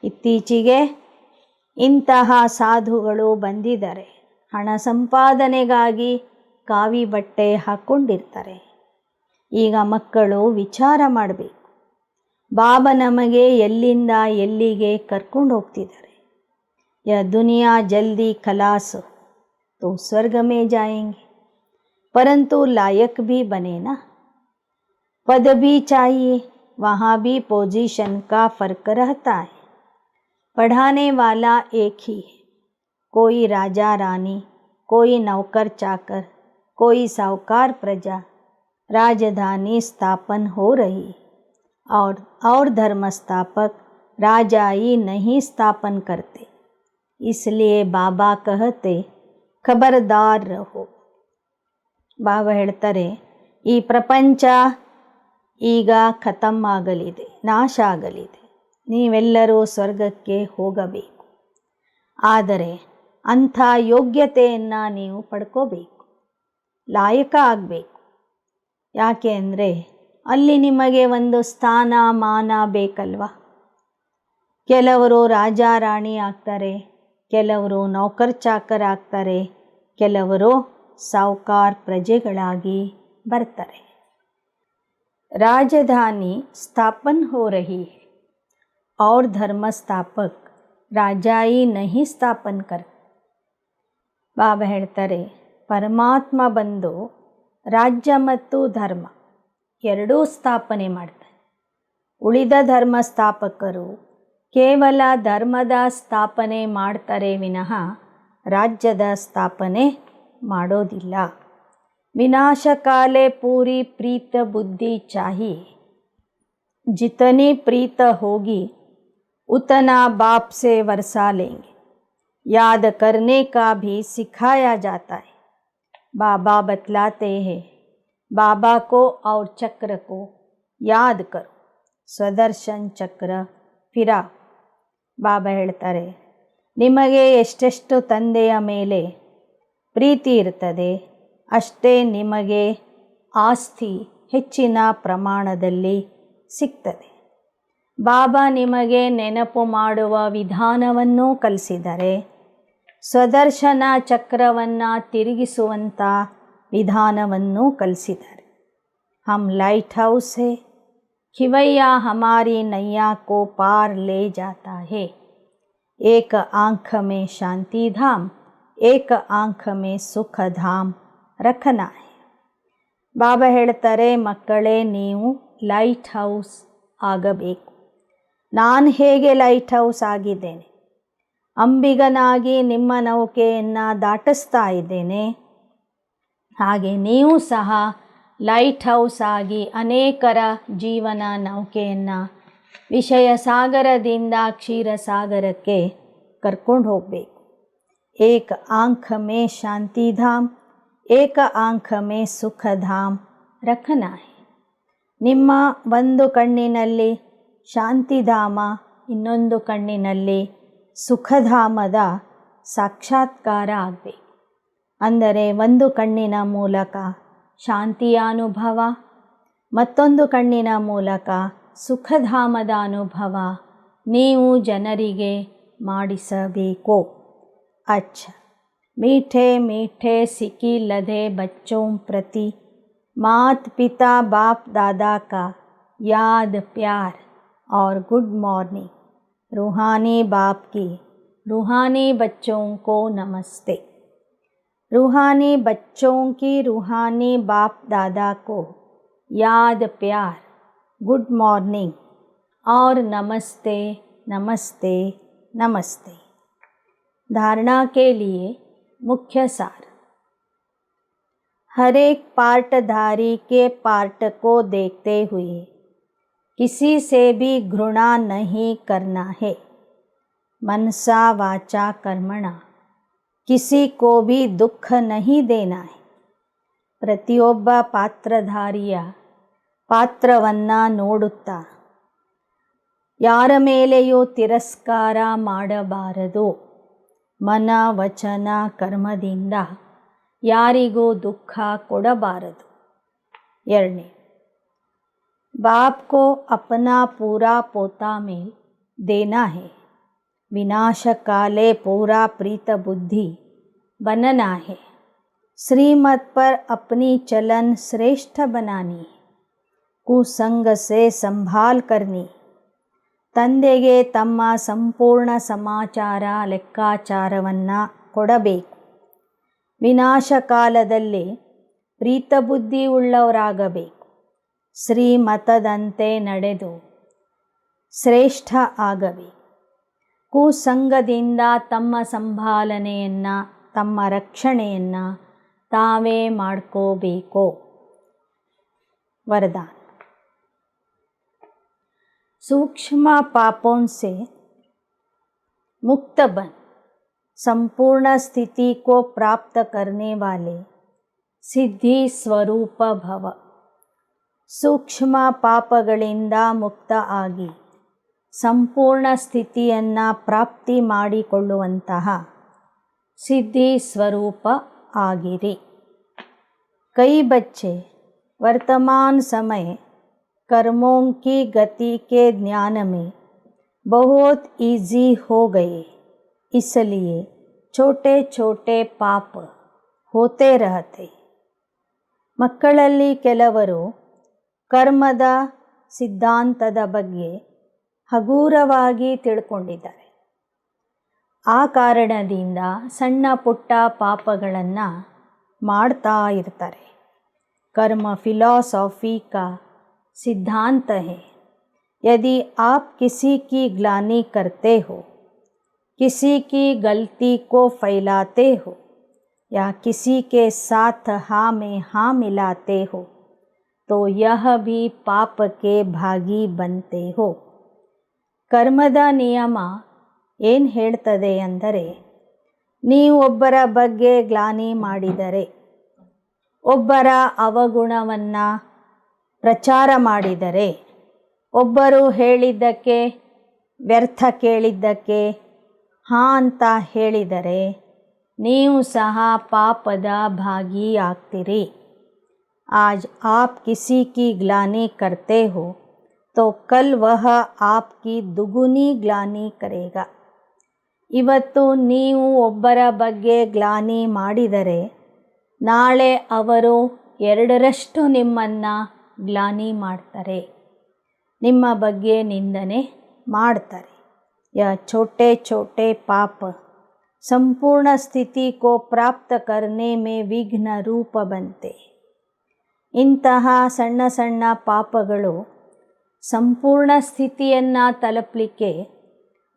ಇತ್ತೀಚೆಗೆ ಇಂತಹ ಸಾಧುಗಳು ಬಂದಿದ್ದಾರೆ. ಹಣ ಸಂಪಾದನೆಗಾಗಿ ಕಾವಿ ಬಟ್ಟೆ ಹಾಕ್ಕೊಂಡಿರ್ತಾರೆ. ಈಗ ಮಕ್ಕಳು ವಿಚಾರ ಮಾಡಬೇಕು, ಬಾಬಾ ನಮಗೆ ಎಲ್ಲಿಂದ ಎಲ್ಲಿಗೆ ಕರ್ಕೊಂಡು ಹೋಗ್ತಿದ್ದಾರೆ. ಯಹ ದುನಿಯಾ ಜಲ್ದಿ ಖಲಾಸ್ तो स्वर्ग में जाएंगे, परंतु लायक भी बने ना. पद भी चाहिए, वहाँ भी पोजीशन का फ़र्क रहता है. पढ़ाने वाला एक ही है, कोई राजा रानी, कोई नौकर चाकर, कोई साहूकार प्रजा. राजधानी स्थापन हो रही और धर्म स्थापक राजा ही नहीं स्थापन करते. इसलिए बाबा कहते ಖಬರ್ದಾರ್ ರಹೋ. ಬಾಬಾ ಹೇಳ್ತಾರೆ, ಈ ಪ್ರಪಂಚ ಈಗ ಖತಮ್ ಆಗಲಿದೆ, ನಾಶ ಆಗಲಿದೆ. ನೀವೆಲ್ಲರೂ ಸ್ವರ್ಗಕ್ಕೆ ಹೋಗಬೇಕು. ಆದರೆ ಅಂಥ ಯೋಗ್ಯತೆಯನ್ನು ನೀವು ಪಡ್ಕೋಬೇಕು, ಲಾಯಕ ಆಗಬೇಕು. ಯಾಕೆ ಅಂದರೆ ಅಲ್ಲಿ ನಿಮಗೆ ಒಂದು ಸ್ಥಾನ ಮಾನ ಬೇಕಲ್ವ. ಕೆಲವರು ರಾಜ ರಾಣಿ ಆಗ್ತಾರೆ, ಕೆಲವರು ನೌಕರ್ ಚಾಕರ್ ಆಗ್ತಾರೆ, ಕೆಲವರು ಸಾಹುಕಾರ ಪ್ರಜೆಗಳಾಗಿ ಬರ್ತಾರೆ. ರಾಜಧಾನಿ ಸ್ಥಾಪನ್ ಹೋ ರಹಿ ಹೈ और धर्म स्थापक राजा ही नहीं ಸ್ಥಾಪನ್ ಕರ್. ಬಾಬಾ ಹೇಳ್ತಾರೆ, ಪರಮಾತ್ಮ ಬಂದು ರಾಜ್ಯ ಮತ್ತು ಧರ್ಮ ಎರಡೂ ಸ್ಥಾಪನೆ ಮಾಡ್ತಾರೆ. ಉಳಿದ ಧರ್ಮ ಸ್ಥಾಪಕರು ಕೇವಲ ಧರ್ಮದ ಸ್ಥಾಪನೆ ಮಾಡ್ತಾರೆ ವಿನಃ ರಾಜ್ಯದ ಸ್ಥಾಪನೆ ಮಾಡೋದಿಲ್ಲ. ವಿನಾಶಕಾಲೆ ಪೂರಿ ಪ್ರೀತ ಬುದ್ಧಿ ಚಾಹಿ, ಜಿತನಿ ಪ್ರೀತ ಹೋಗಿ उतना बाप से वर्षा लेंगे, याद करने का भी सिखाया जाता है. बाबा बतलाते हैं, बाबा को और चक्र को याद करो, ಸ್ವದರ್ಶನ್ ಚಕ್ರ ಫಿರಾ. ಬಾಬಾ ಹೇಳ್ತಾರೆ, ನಿಮಗೆ ಎಷ್ಟೆಷ್ಟು ತಂದೆಯ ಮೇಲೆ ಪ್ರೀತಿ ಇರ್ತದೆ ಅಷ್ಟೇ ನಿಮಗೆ ಆಸ್ತಿ ಹೆಚ್ಚಿನ ಪ್ರಮಾಣದಲ್ಲಿ ಸಿಗ್ತದೆ. ಬಾಬಾ ನಿಮಗೆ ನೆನಪು ಮಾಡುವ ವಿಧಾನವನ್ನು ಕಲಿಸಿದರೆ, ಸ್ವದರ್ಶನ ಚಕ್ರವನ್ನು ತಿರುಗಿಸುವಂಥ ವಿಧಾನವನ್ನು ಕಲಿಸಿದ್ದಾರೆ. ಹಮ್ ಲೈಟ್ ಹೌಸ್ ಹೇ, खिवैया हमारी नैया को पार ले जाता है. एक आँख में शांति धाम, एक आँख में सुख धाम रखना है. ಬಾಬಾ ಹೇಳ್ತಾರೆ, ಮಕ್ಕಳೇ ನೀವು ಲೈಟ್ ಹೌಸ್ ಆಗಬೇಕು. ನಾನು ಹೇಗೆ ಲೈಟ್ ಹೌಸ್ ಆಗಿದ್ದೇನೆ ಅಂಬಿಗನಾಗಿ ನಿಮ್ಮ ನೌಕೆಯನ್ನು ದಾಟಿಸ್ತಾ ಇದ್ದೇನೆ. ಹಾಗೆ ನೀವು ಸಹ ಲೈಟ್ ಹೌಸ್ ಆಗಿ ಅನೇಕರ ಜೀವನ ನೌಕೆಯನ್ನು ವಿಷಯ ಸಾಗರದಿಂದ ಕ್ಷೀರಸಾಗರಕ್ಕೆ ಕರ್ಕೊಂಡು ಹೋಗಬೇಕು. ಏಕ ಆಂಖ ಮೇ ಶಾಂತಿಧಾಮ್, ಏಕ ಆಂಖ ಮೇ ಸುಖಧಾಮ್ ರಖನಾ ಹೈ. ನಿಮ್ಮ ಒಂದು ಕಣ್ಣಿನಲ್ಲಿ ಶಾಂತಿಧಾಮ, ಇನ್ನೊಂದು ಕಣ್ಣಿನಲ್ಲಿ ಸುಖಧಾಮದ ಸಾಕ್ಷಾತ್ಕಾರ ಆಗಬೇಕು. ಅಂದರೆ ಒಂದು ಕಣ್ಣಿನ ಮೂಲಕ ಶಾಂತಿಯ ಅನುಭವ, ಮತ್ತೊಂದು ಕಣ್ಣಿನ ಮೂಲಕ ಸುಖಧಾಮದ ಅನುಭವ ನೀವು ಜನರಿಗೆ ಮಾಡಿಸಬೇಕು. अच्छा, मीठे मीठे सिकी लधे बच्चों प्रति मात पिता बाप दादा का याद प्यार और गुड मॉर्निंग. रूहानी बाप की रूहानी बच्चों को नमस्ते. रूहानी बच्चों की रूहानी बाप दादा को याद प्यार, गुड मॉर्निंग और नमस्ते नमस्ते नमस्ते. धारणा के लिए मुख्य सार. हर एक पार्टधारी के पार्ट को देखते हुए किसी से भी घृणा नहीं करना है. मनसा वाचा कर्मणा किसी को भी दुख नहीं देना है. ಪ್ರತಿಯೊಬ್ಬ ಪಾತ್ರಧಾರಿಯ ಪಾತ್ರವನ್ನು ನೋಡುತ್ತಾ ಯಾರ ಮೇಲೆಯೂ ತಿರಸ್ಕಾರ ಮಾಡಬಾರದು. ಮನ ವಚನ ಕರ್ಮದಿಂದ ಯಾರಿಗೂ ದುಃಖ ಕೊಡಬಾರದು. 2. बाप को अपना पूरा पोता में देना है. विनाश काले पूरा प्रीत बुद्धि बनना है. श्रीमत पर अपनी चलन श्रेष्ठ बनानी है. कुसंग से संभाल करनी. ತಂದೆಗೆ ತಮ್ಮ ಸಂಪೂರ್ಣ ಸಮಾಚಾರ ಲೆಕ್ಕಾಚಾರವನ್ನು ಕೊಡಬೇಕು. ವಿನಾಶ ಕಾಲದಲ್ಲಿ ಪ್ರೀತಬುದ್ಧಿ ಉಳ್ಳವರಾಗಬೇಕು. ಶ್ರೀಮತದಂತೆ ನಡೆದು ಶ್ರೇಷ್ಠ ಆಗಬೇಕು. ಕುಸಂಗದಿಂದ ತಮ್ಮ ಸಂಭಾಲನೆಯನ್ನು, ತಮ್ಮ ರಕ್ಷಣೆಯನ್ನು ತಾವೇ ಮಾಡ್ಕೋಬೇಕು. वरदान. सूक्ष्म पापों से मुक्त बन संपूर्ण स्थिति को प्राप्त करने वाले सिद्धि स्वरूप भव. ಸೂಕ್ಷ್ಮ ಪಾಪಗಳಿಂದ ಮುಕ್ತ ಆಗಿ ಸಂಪೂರ್ಣ ಸ್ಥಿತಿಯನ್ನು ಪ್ರಾಪ್ತಿ ಮಾಡಿಕೊಳ್ಳುವಂತಹ ಸಿದ್ಧಿ ಸ್ವರೂಪ ಆಗಿರಿ. कई बच्चे वर्तमान समय कर्मों की गति के ज्ञान में बहुत इजी हो गए, इसलिए छोटे छोटे पाप होते रहते. ಮಕ್ಕಳಲ್ಲಿ ಕೆಲವರು ಕರ್ಮದ ಸಿದ್ಧಾಂತದ ಬಗ್ಗೆ ಹಗುರವಾಗಿ ತಿಳ್ಕೊಂಡಿದ್ದಾರೆ. ಆ ಕಾರಣದಿಂದ ಸಣ್ಣ ಪುಟ್ಟ ಪಾಪಗಳನ್ನು ಮಾಡ್ತಾ ಇರ್ತಾರೆ. कर्म फिलॉसफी का सिद्धांत है, यदि आप किसी की ग्लानि करते हो, किसी की गलती को फैलाते हो या किसी के साथ हाँ में हाँ मिलाते हो तो यह भी पाप के भागी बनते हो. ಕರ್ಮದ ನಿಯಮ ಏನು ಹೇಳ್ತದೆ ಅಂದರೆ, ನೀವು ಒಬ್ಬರ ಬಗ್ಗೆ ಗ್ಲಾನಿ ಮಾಡಿದರೆ, ಒಬ್ಬರ ಅವಗುಣವನ್ನು ಪ್ರಚಾರ ಮಾಡಿದರೆ, ಒಬ್ಬರು ಹೇಳಿದ್ದಕ್ಕೆ ವ್ಯರ್ಥ ಕೇಳಿದ್ದಕ್ಕೆ ಹಾಂ ಅಂತ ಹೇಳಿದರೆ ನೀವು ಸಹ ಪಾಪದ ಭಾಗಿ ಆಗ್ತೀರಿ. आज आप किसी की ग्लानि करते हो तो कल वह आपकी दुगुनी ग्लानि करेगा. ಇವತ್ತು ನೀವು ಒಬ್ಬರ ಬಗ್ಗೆ ಗ್ಲಾನಿ ಮಾಡಿದರೆ ನಾಳೆ ಅವರು ಎರಡರಷ್ಟು ನಿಮ್ಮನ್ನು ಗ್ಲಾನಿ ಮಾಡ್ತಾರೆ, ನಿಮ್ಮ ಬಗ್ಗೆ ನಿಂದನೆ ಮಾಡ್ತಾರೆ. यह छोटे छोटे पाप संपूर्ण स्थिति को प्राप्त करने में विघ्न रूप बनते. ಇಂತಹ ಸಣ್ಣ ಸಣ್ಣ ಪಾಪಗಳು ಸಂಪೂರ್ಣ ಸ್ಥಿತಿಯನ್ನು ತಲುಪಲಿಕ್ಕೆ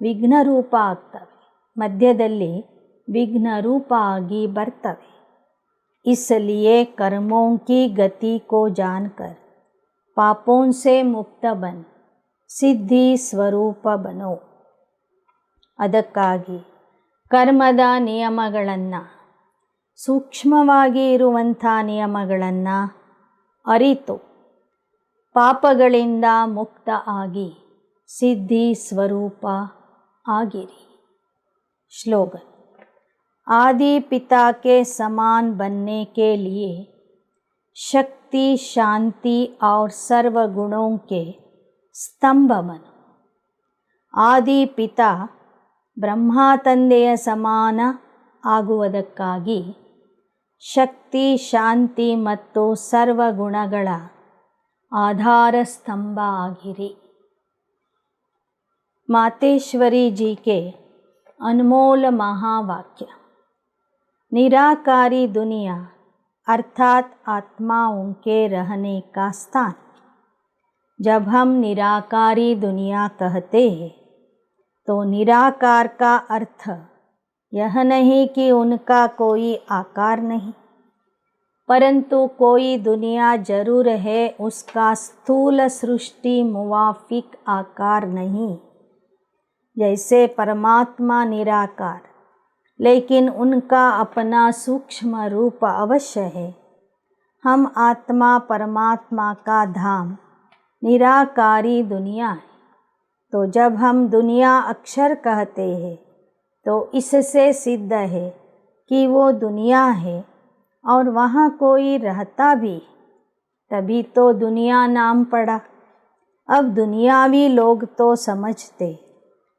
ವಿಘ್ನ ರೂಪ ಆಗ್ತವೆ. ಮಧ್ಯದಲ್ಲಿ ವಿಘ್ನ ರೂಪ ಆಗಿ ಬರ್ತವೆ. इसलिए कर्मों की गति को जानकर पापों से मुक्त बन ಸಿದ್ಧಿ ಸ್ವರೂಪ ಬನೋ. ಅದಕ್ಕಾಗಿ ಕರ್ಮದ ನಿಯಮಗಳನ್ನು, ಸೂಕ್ಷ್ಮವಾಗಿ ಇರುವಂಥ ನಿಯಮಗಳನ್ನು ಅರಿತು ಪಾಪಗಳಿಂದ ಮುಕ್ತ ಆಗಿ ಸಿದ್ಧಿ ಸ್ವರೂಪ ಆಗಿರಿ. श्लोगन. आदि पिता के समान बनने के लिए शक्ति, शांति और सर्व गुणों के ಸ್ತಂಭ ಬನು. ಆದಿ ಪಿತಾ ಬ್ರಹ್ಮ ತಂದೆಯ ಸಮಾನ ಆಗುವುದಕ್ಕಾಗಿ ಶಕ್ತಿ, ಶಾಂತಿ ಮತ್ತು ಸರ್ವ ಗುಣಗಳ ಆಧಾರ ಸ್ತಂಭ ಆಗಿರಿ. मातेश्वरी जी के अनमोल महावाक्य. निराकारी दुनिया अर्थात आत्माओं के रहने का स्थान. जब हम निराकारी दुनिया कहते हैं तो निराकार का अर्थ यह नहीं कि उनका कोई आकार नहीं, परंतु कोई दुनिया जरूर है, उसका स्थूल सृष्टि मुवाफिक आकार नहीं. जैसे परमात्मा निराकार लेकिन उनका अपना सूक्ष्म रूप अवश्य है, हम आत्मा परमात्मा का धाम निराकारी दुनिया है. तो जब हम दुनिया अक्षर कहते हैं तो इससे सिद्ध है कि वो दुनिया है और वहाँ कोई रहता भी, तभी तो दुनिया नाम पड़ा. अब दुनियावी लोग तो समझते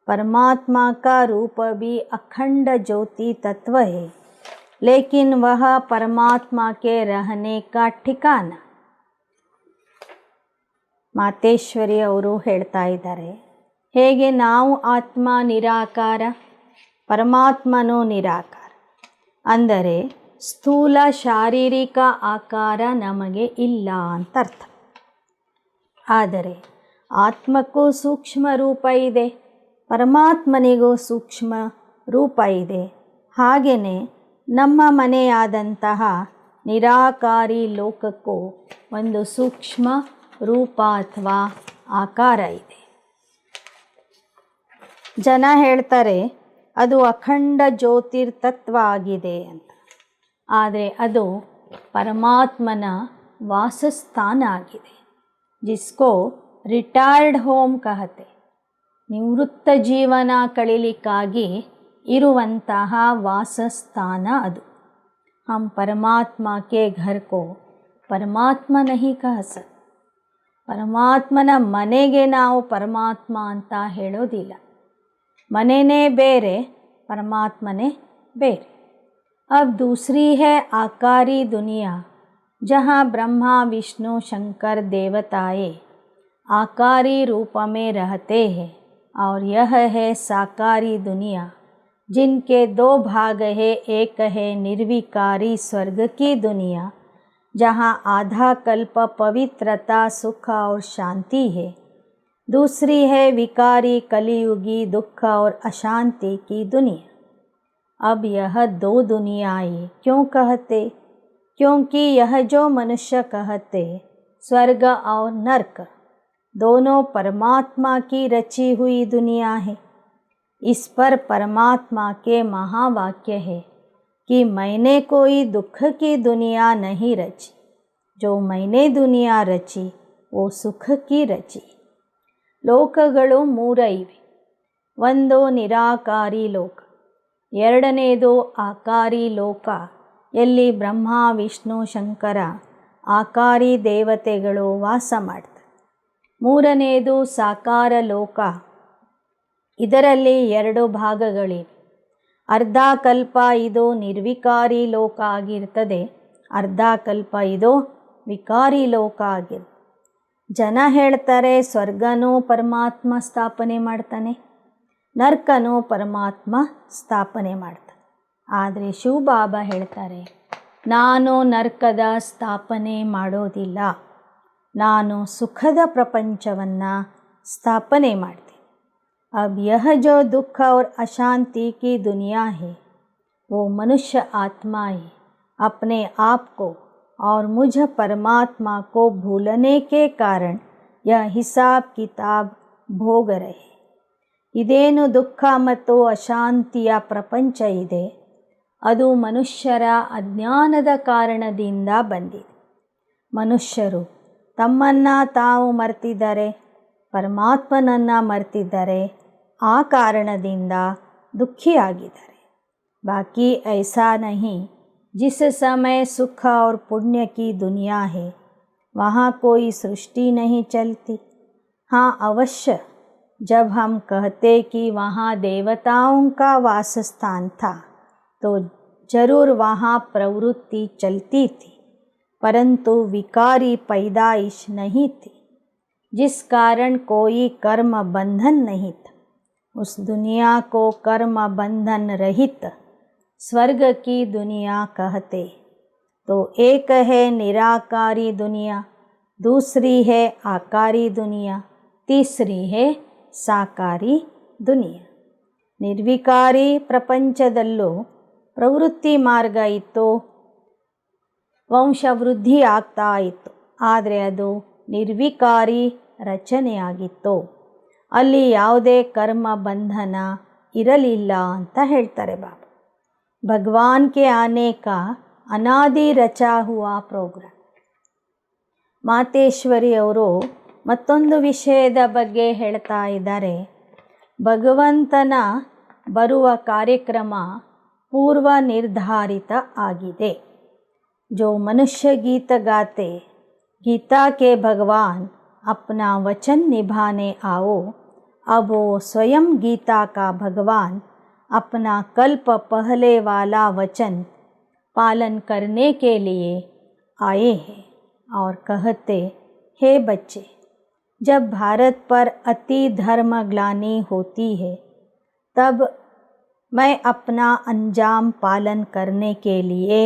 परमात्मा का रूप भी अखंड ज्योति तत्व है, लेकिन वह परमात्मा के रहने का ठिकाना. ಮಾತೇಶ್ವರಿ ಅವರು ಹೇಳ್ತಾ ಇದ್ದಾರೆ, ಹೇಗೆ ನಾವು ಆತ್ಮ ನಿರಾಕಾರ, ಪರಮಾತ್ಮನೂ ನಿರಾಕಾರ, ಅಂದರೆ ಸ್ಥೂಲ ಶಾರೀರಿಕ ಆಕಾರ ನಮಗೆ ಇಲ್ಲ ಅಂತ ಅರ್ಥ. ಆದರೆ ಆತ್ಮಕ್ಕೂ ಸೂಕ್ಷ್ಮ ರೂಪ ಇದೆ, ಪರಮಾತ್ಮನಿಗೂ ಸೂಕ್ಷ್ಮ ರೂಪ ಇದೆ. ಹಾಗೆಯೇ ನಮ್ಮ ಮನೆಯಾದಂತಹ ನಿರಾಕಾರಿ ಲೋಕಕ್ಕೂ ಒಂದು ಸೂಕ್ಷ್ಮ ರೂಪ ಅಥವಾ ಆಕಾರ ಇದೆ. ಜನ ಹೇಳ್ತಾರೆ ಅದು ಅಖಂಡ ಜ್ಯೋತಿರ್ತತ್ವ ಆಗಿದೆ ಅಂತ, ಆದರೆ ಅದು ಪರಮಾತ್ಮನ ವಾಸಸ್ಥಾನ ಆಗಿದೆ. ಜಿಸ್ಕೋ ರಿಟೈರ್ಡ್ ಹೋಮ್ ಕಹತೆ, ನಿವೃತ್ತ ಜೀವನ ಕಳೀಲಿಕ್ಕಾಗಿ ಇರುವಂತಹ ವಾಸಸ್ಥಾನ ಅದು. हम परमात्मा के घर को परमात्मा नहीं कह सकते. ಪರಮಾತ್ಮನ ಮನೆಗೆ ನಾವು ಪರಮಾತ್ಮ ಅಂತ ಹೇಳೋದಿಲ್ಲ. ಮನೆಯೇ ಬೇರೆ, ಪರಮಾತ್ಮನೇ ಬೇರೆ. अब दूसरी है आकारी दुनिया, जहाँ ब्रह्मा विष्णु शंकर देवताएं आकारी रूप में रहते हैं, और यह है साकारी दुनिया, जिनके दो भाग है. एक है निर्विकारी स्वर्ग की दुनिया, जहाँ आधा कल्प पवित्रता, सुख और शांति है. दूसरी है विकारी कलियुगी दुख और अशांति की दुनिया. अब यह दो दुनियाएं क्यों कहते? क्योंकि यह जो मनुष्य कहते स्वर्ग और नरक दोनों परमात्मा की रची हुई दुनिया है. इस पर परमात्मा के महावाक्य है कि मैंने कोई दुख की दुनिया नहीं रची, जो मैंने दुनिया रची वो सुख की रची. ಲೋಕಗಳು ಮೂರ ಇವೆ. ಒಂದು ನಿರಾಕಾರಿ ಲೋಕ, ಎರಡನೇದು ಆಕಾರಿ ಲೋಕ, ಎಲ್ಲಿ ಬ್ರಹ್ಮ ವಿಷ್ಣು ಶಂಕರ ಆಕಾರಿ ದೇವತೆಗಳು ವಾಸ ಮಾಡ್ತಾರೆ. ಮೂರನೇದು ಸಾಕಾರ ಲೋಕ, ಇದರಲ್ಲಿ ಎರಡು ಭಾಗಗಳಿವೆ. ಅರ್ಧ ಕಲ್ಪ ಇದು ನಿರ್ವಿಕಾರಿ ಲೋಕ ಆಗಿರ್ತದೆ, ಅರ್ಧ ಕಲ್ಪ ಇದು ವಿಕಾರಿ ಲೋಕ ಆಗಿರ್ತದೆ. ಜನ ಹೇಳ್ತಾರೆ ಸ್ವರ್ಗನೂ ಪರಮಾತ್ಮ ಸ್ಥಾಪನೆ ಮಾಡ್ತಾನೆ, ನರ್ಕನೂ ಪರಮಾತ್ಮ ಸ್ಥಾಪನೆ ಮಾಡ್ತಾನೆ. ಆದರೆ ಶಿವಬಾಬಾ ಹೇಳ್ತಾರೆ, ನಾನು ನರ್ಕದ ಸ್ಥಾಪನೆ ಮಾಡೋದಿಲ್ಲ, ನಾನು ಸುಖದ ಪ್ರಪಂಚವನ್ನು ಸ್ಥಾಪನೆ ಮಾಡ್ತೀನಿ. अब यह जो दुख और अशांति की दुनिया है वो मनुष्य आत्माएं अपने आप को और मुझ परमात्मा को भूलने के कारण यह हिसाब किताब भोग रहे। ಇದೇನು ದುಃಖ ಮತ್ತು ಅಶಾಂತಿಯ ಪ್ರಪಂಚ ಇದೆ, ಅದು ಮನುಷ್ಯರ ಅಜ್ಞಾನದ ಕಾರಣದಿಂದ ಬಂದಿದೆ. ಮನುಷ್ಯರು ತಮ್ಮನ್ನು ತಾವು ಮರೆತಿದ್ದಾರೆ, ಪರಮಾತ್ಮನನ್ನು ಮರೆತಿದ್ದಾರೆ. ಆ ಕಾರಣದಿಂದ ದುಃಖಿಯಾಗಿದ್ದಾರೆ. बाकी ऐसा नहीं, जिस समय सुख और पुण्य की दुनिया है वहाँ कोई सृष्टि नहीं चलती. हाँ अवश्य, जब हम कहते कि वहाँ देवताओं का वास स्थान था तो जरूर वहाँ प्रवृत्ति चलती थी, परंतु विकारी पैदाइश नहीं थी, जिस कारण कोई कर्म बंधन नहीं था. उस दुनिया को कर्म बंधन रहित स्वर्ग की दुनिया कहते. तो एक है निराकारी दुनिया, दूसरी है आकारी दुनिया, तीसरी है ಸಾಕಾರಿ ದುನಿಯಾ. ನಿರ್ವಿಕಾರಿ ಪ್ರಪಂಚದಲ್ಲೂ ಪ್ರವೃತ್ತಿ ಮಾರ್ಗ ಇತ್ತು, ವಂಶವೃದ್ಧಿ ಆಗ್ತಾ ಇತ್ತು. ಆದರೆ ಅದು ನಿರ್ವಿಕಾರಿ ರಚನೆಯಾಗಿತ್ತು. ಅಲ್ಲಿ ಯಾವುದೇ ಕರ್ಮ ಬಂಧನ ಇರಲಿಲ್ಲ ಅಂತ ಹೇಳ್ತಾರೆ ಬಾಬಾ. ಭಗವಾನ್ ಕೆ ಆನೆ ಕಾ ಅನಾದಿ ರಚಾ ಹುವಾ ಪ್ರೋಗ್ರಾಮ್. ಮಾತೇಶ್ವರಿ ಅವರು ಮತ್ತೊಂದು ವಿಷಯದ ಬಗ್ಗೆ ಹೇಳ್ತಾ ಇದ್ದಾರೆ. ಭಗವಂತನ ಬರುವ ಕಾರ್ಯಕ್ರಮ ಪೂರ್ವ ನಿರ್ಧಾರಿತ ಆಗಿದೆ. जो मनुष्य गीत गाते, गीता के भगवान अपना वचन निभाने आओ, अब वो स्वयं गीता का भगवान अपना कल्प पहले वाला वचन पालन करने के लिए आए हैं और कहते, हे बच्चे, जब भारत पर अति धर्म ग्लानि होती है तब मैं अपना अंजाम पालन करने के लिए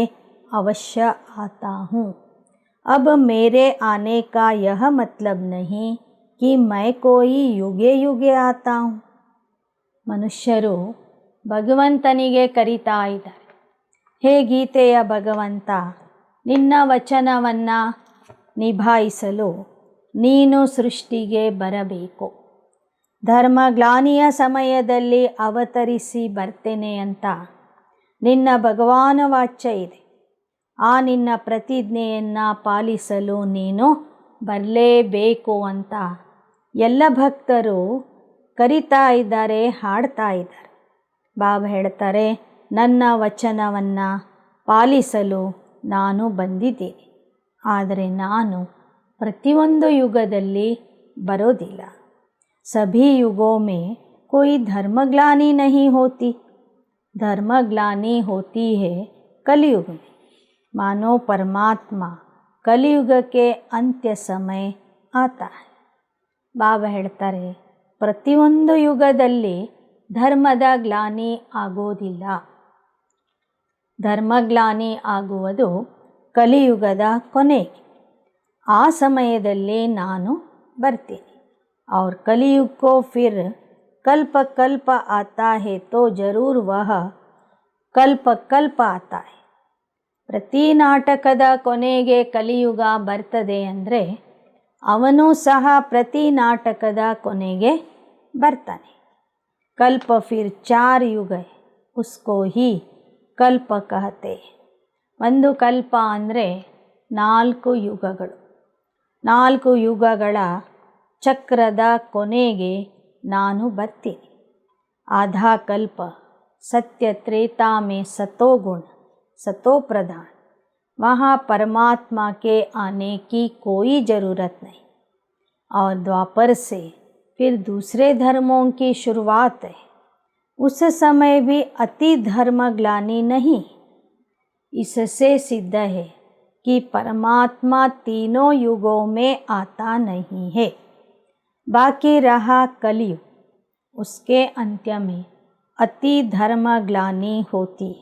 अवश्य आता हूँ. अब मेरे आने का यह मतलब नहीं कि मैं कोई युगे युगे आता हूँ. ಮನುಷ್ಯರು ಭಗವಂತನಿಗೆ ಕರೀತಾ ಇದ್ದಾರೆ, ಹೇ ಗೀತೆಯ ಭಗವಂತ, ನಿನ್ನ ವಚನವನ್ನು ನಿಭಾಯಿಸಲು ನೀನು ಸೃಷ್ಟಿಗೆ ಬರಬೇಕು. ಧರ್ಮಗ್ಲಾನಿಯ ಸಮಯದಲ್ಲಿ ಅವತರಿಸಿ ಬರ್ತೇನೆ ಅಂತ ನಿನ್ನ ಭಗವಾನ ವಾಚ್ಯ ಇದೆ. ಆ ನಿನ್ನ ಪ್ರತಿಜ್ಞೆಯನ್ನು ಪಾಲಿಸಲು ನೀನು ಬರಲೇಬೇಕು ಅಂತ ಎಲ್ಲ ಭಕ್ತರು ಕರಿತಾ ಇದ್ದಾರೆ, ಹಾಡ್ತಾ ಇದ್ದಾರೆ. ಬಾಬಾ ಹೇಳ್ತಾರೆ, ನನ್ನ ವಚನವನ್ನು ಪಾಲಿಸಲು ನಾನು ಬಂದಿದ್ದೀನಿ, ಆದರೆ ನಾನು ಪ್ರತಿಯೊಂದು ಯುಗದಲ್ಲಿ ಬರೋದಿಲ್ಲ. सभी युगों में कोई धर्मग्लानि नहीं होती. धर्मग्लानि होती है कलयुग में. मानो परमात्मा कलयुग के अंत्य समय आता है. ಬಾಬಾ ಹೇಳ್ತಾರೆ, ಪ್ರತಿಯೊಂದು ಯುಗದಲ್ಲಿ ಧರ್ಮದ ಗ್ಲಾನಿ ಆಗೋದಿಲ್ಲ. ಧರ್ಮಗ್ಲಾನಿ ಆಗುವುದು ಕಲಿಯುಗದ ಕೊನೆಗೆ. ಆ ಸಮಯದಲ್ಲಿ ನಾನು ಬರ್ತೀನಿ. और कलयुग को फिर कल्प कल्प आता है तो जरूर वह कल्प कल्प आता है. ಪ್ರತಿ ನಾಟಕದ ಕೊನೆಗೆ ಕಲಿಯುಗ ಬರ್ತದೆ ಅಂದರೆ ಅವನು ಸಹ ಪ್ರತಿ ನಾಟಕದ ಕೊನೆಗೆ ಬರ್ತಾನೆ. ಕಲ್ಪ ಫಿರ್ 4 ಯುಗ ಉಸ್ಕೋ ಹಿ ಕಲ್ಪ ಕಹತೆ. ಒಂದು ಕಲ್ಪ ಅಂದರೆ 4 ಯುಗಗಳು. 4 ಯುಗಗಳ ಚಕ್ರದ ಕೊನೆಗೆ ನಾನು ಬರ್ತೀನಿ. आधा कल्प सत्य त्रेता में सतोगुण सतो प्रधान, वहाँ परमात्मा के आने की कोई ज़रूरत नहीं. और द्वापर से फिर दूसरे धर्मों की शुरुआत है. उस समय भी अति धर्मग्लानि नहीं. इससे सिद्ध है कि परमात्मा तीनों युगों में आता नहीं है. बाकी रहा कलयुग, उसके अंत्य में अति धर्मग्लानि होती.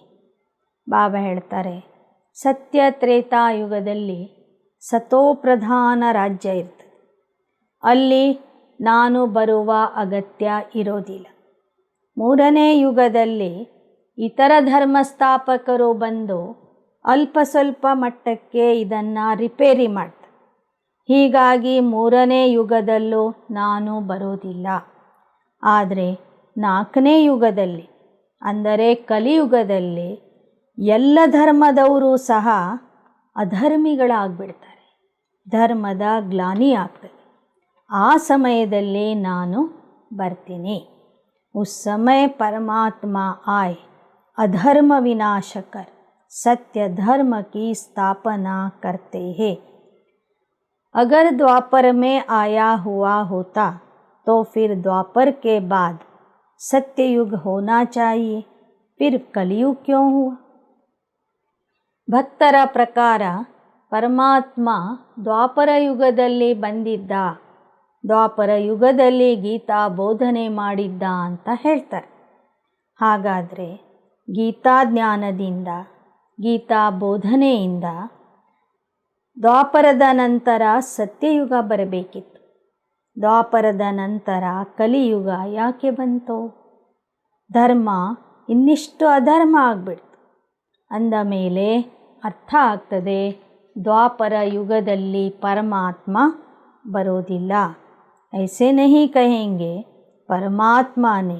ಬಾಬಾ ಹೇಳ್ತಾರೆ, ಸತ್ಯ ತ್ರೇತಾಯುಗದಲ್ಲಿ ಸತೋಪ್ರಧಾನ ರಾಜ್ಯ ಇರ್ತದೆ. ಅಲ್ಲಿ ನಾನು ಬರುವ ಅಗತ್ಯ ಇರೋದಿಲ್ಲ. ಮೂರನೇ ಯುಗದಲ್ಲಿ ಇತರ ಧರ್ಮಸ್ಥಾಪಕರು ಬಂದು ಅಲ್ಪ ಸ್ವಲ್ಪ ಮಟ್ಟಕ್ಕೆ ಇದನ್ನು ರಿಪೇರಿ ಮಾಡ್ತಾರೆ. ಹೀಗಾಗಿ ಮೂರನೇ ಯುಗದಲ್ಲೂ ನಾನು ಬರೋದಿಲ್ಲ. ಆದರೆ ನಾಲ್ಕನೇ ಯುಗದಲ್ಲಿ ಅಂದರೆ ಕಲಿಯುಗದಲ್ಲಿ ಎಲ್ಲ ಧರ್ಮದವರು ಸಹ ಅಧರ್ಮಿಗಳಾಗ್ಬಿಡ್ತಾರೆ. ಧರ್ಮದ ಗ್ಲಾನಿ ಆಗ್ತದೆ. ಆ ಸಮಯದಲ್ಲಿ ನಾನು ಬರ್ತೀನಿ. उस समय परमात्मा आए, अधर्म विनाश कर सत्य धर्म की स्थापना करते हैं. अगर द्वापर में आया हुआ होता तो फिर द्वापर के बाद सत्ययुग होना चाहिए, फिर कलयुग क्यों हुआ? ಭಕ್ತರ ಪ್ರಕಾರ ಪರಮಾತ್ಮ ದ್ವಾಪರ ಯುಗದಲ್ಲಿ ಬಂದಿದ್ದ, ದ್ವಾಪರ ಯುಗದಲ್ಲಿ ಗೀತಾ ಬೋಧನೆ ಮಾಡಿದ್ದ ಅಂತ ಹೇಳ್ತಾರೆ. ಹಾಗಾದರೆ ಗೀತಾ ಜ್ಞಾನದಿಂದ, ಗೀತಾ ಬೋಧನೆಯಿಂದ ದ್ವಾಪರದ ನಂತರ ಸತ್ಯಯುಗ ಬರಬೇಕಿತ್ತು. ದ್ವಾಪರದ ನಂತರ ಕಲಿಯುಗ ಯಾಕೆ ಬಂತು? ಧರ್ಮ ಇನ್ನಿಷ್ಟು ಅಧರ್ಮ ಆಗಿಬಿಡ್ತು. ಅಂದ ಮೇಲೆ ಅರ್ಥ ಆಗ್ತದೆ, ದ್ವಾಪರ ಯುಗದಲ್ಲಿ ಪರಮಾತ್ಮ ಬರೋದಿಲ್ಲ. ऐसे नहीं कहेंगे परमात्मा ने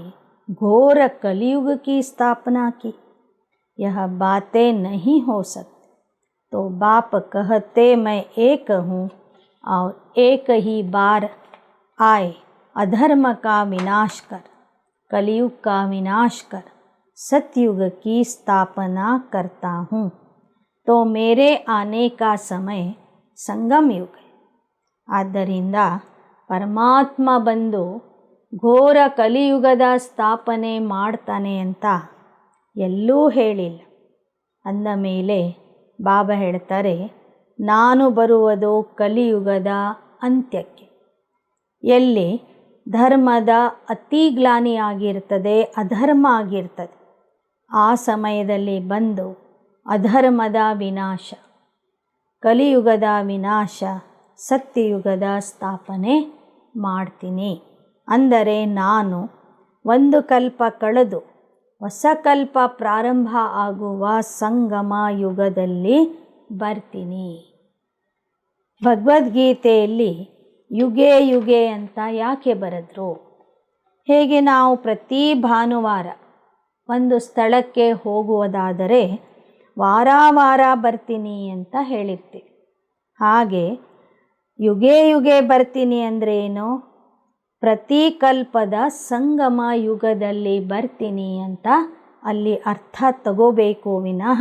घोर कलयुग की स्थापना की, यह बातें नहीं हो सकती. तो बाप कहते मैं एक हूँ और एक ही बार आए, अधर्म का विनाश कर, कलयुग का विनाश कर, सतयुग की स्थापना करता हूँ. तो मेरे आने का समय संगम युग है. ಆದ್ದರಿಂದ ಪರಮಾತ್ಮ ಬಂದು ಘೋರ ಕಲಿಯುಗದ ಸ್ಥಾಪನೆ ಮಾಡ್ತಾನೆ ಅಂತ ಎಲ್ಲೂ ಹೇಳಿಲ್ಲ. ಅಂದ ಮೇಲೆ ಬಾಬಾ ಹೇಳ್ತಾರೆ, ನಾನು ಬರುವುದು ಕಲಿಯುಗದ ಅಂತ್ಯಕ್ಕೆ, ಎಲ್ಲಿ ಧರ್ಮದ ಅತಿ ಗ್ಲಾನಿ ಆಗಿರ್ತದೆ, ಅಧರ್ಮ ಆಗಿರ್ತದೆ. ಆ ಸಮಯದಲ್ಲಿ ಬಂದು ಅಧರ್ಮದ ವಿನಾಶ, ಕಲಿಯುಗದ ವಿನಾಶ, ಸತ್ಯಯುಗದ ಸ್ಥಾಪನೆ ಮಾಡ್ತೀನಿ. ಅಂದರೆ ನಾನು ಒಂದು ಕಲ್ಪ ಕಳೆದು ಹೊಸ ಕಲ್ಪ ಪ್ರಾರಂಭ ಆಗುವ ಸಂಗಮ ಯುಗದಲ್ಲಿ ಬರ್ತೀನಿ. ಭಗವದ್ಗೀತೆಯಲ್ಲಿ ಯುಗೆ ಯುಗೆ ಅಂತ ಯಾಕೆ ಬರೆದ್ರು? ಹೇಗೆ ನಾವು ಪ್ರತಿ ಭಾನುವಾರ ಒಂದು ಸ್ಥಳಕ್ಕೆ ಹೋಗುವುದಾದರೆ ವಾರ ವಾರ ಬರ್ತೀನಿ ಅಂತ ಹೇಳಿರ್ತೀವಿ. ಹಾಗೆ ಯುಗೆ ಯುಗೆ ಬರ್ತೀನಿ ಅಂದರೆ ಏನು? ಪ್ರತಿ ಕಲ್ಪದ ಸಂಗಮ ಯುಗದಲ್ಲಿ ಬರ್ತೀನಿ ಅಂತ ಅಲ್ಲಿ ಅರ್ಥ ತಗೋಬೇಕು ವಿನಃ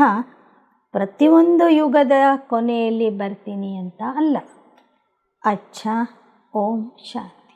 ಪ್ರತಿಯೊಂದು ಯುಗದ ಕೊನೆಯಲ್ಲಿ ಬರ್ತೀನಿ ಅಂತ ಅಲ್ಲ. ಅಚ್ಚಾ, ಓಂ ಶಾಂತಿ.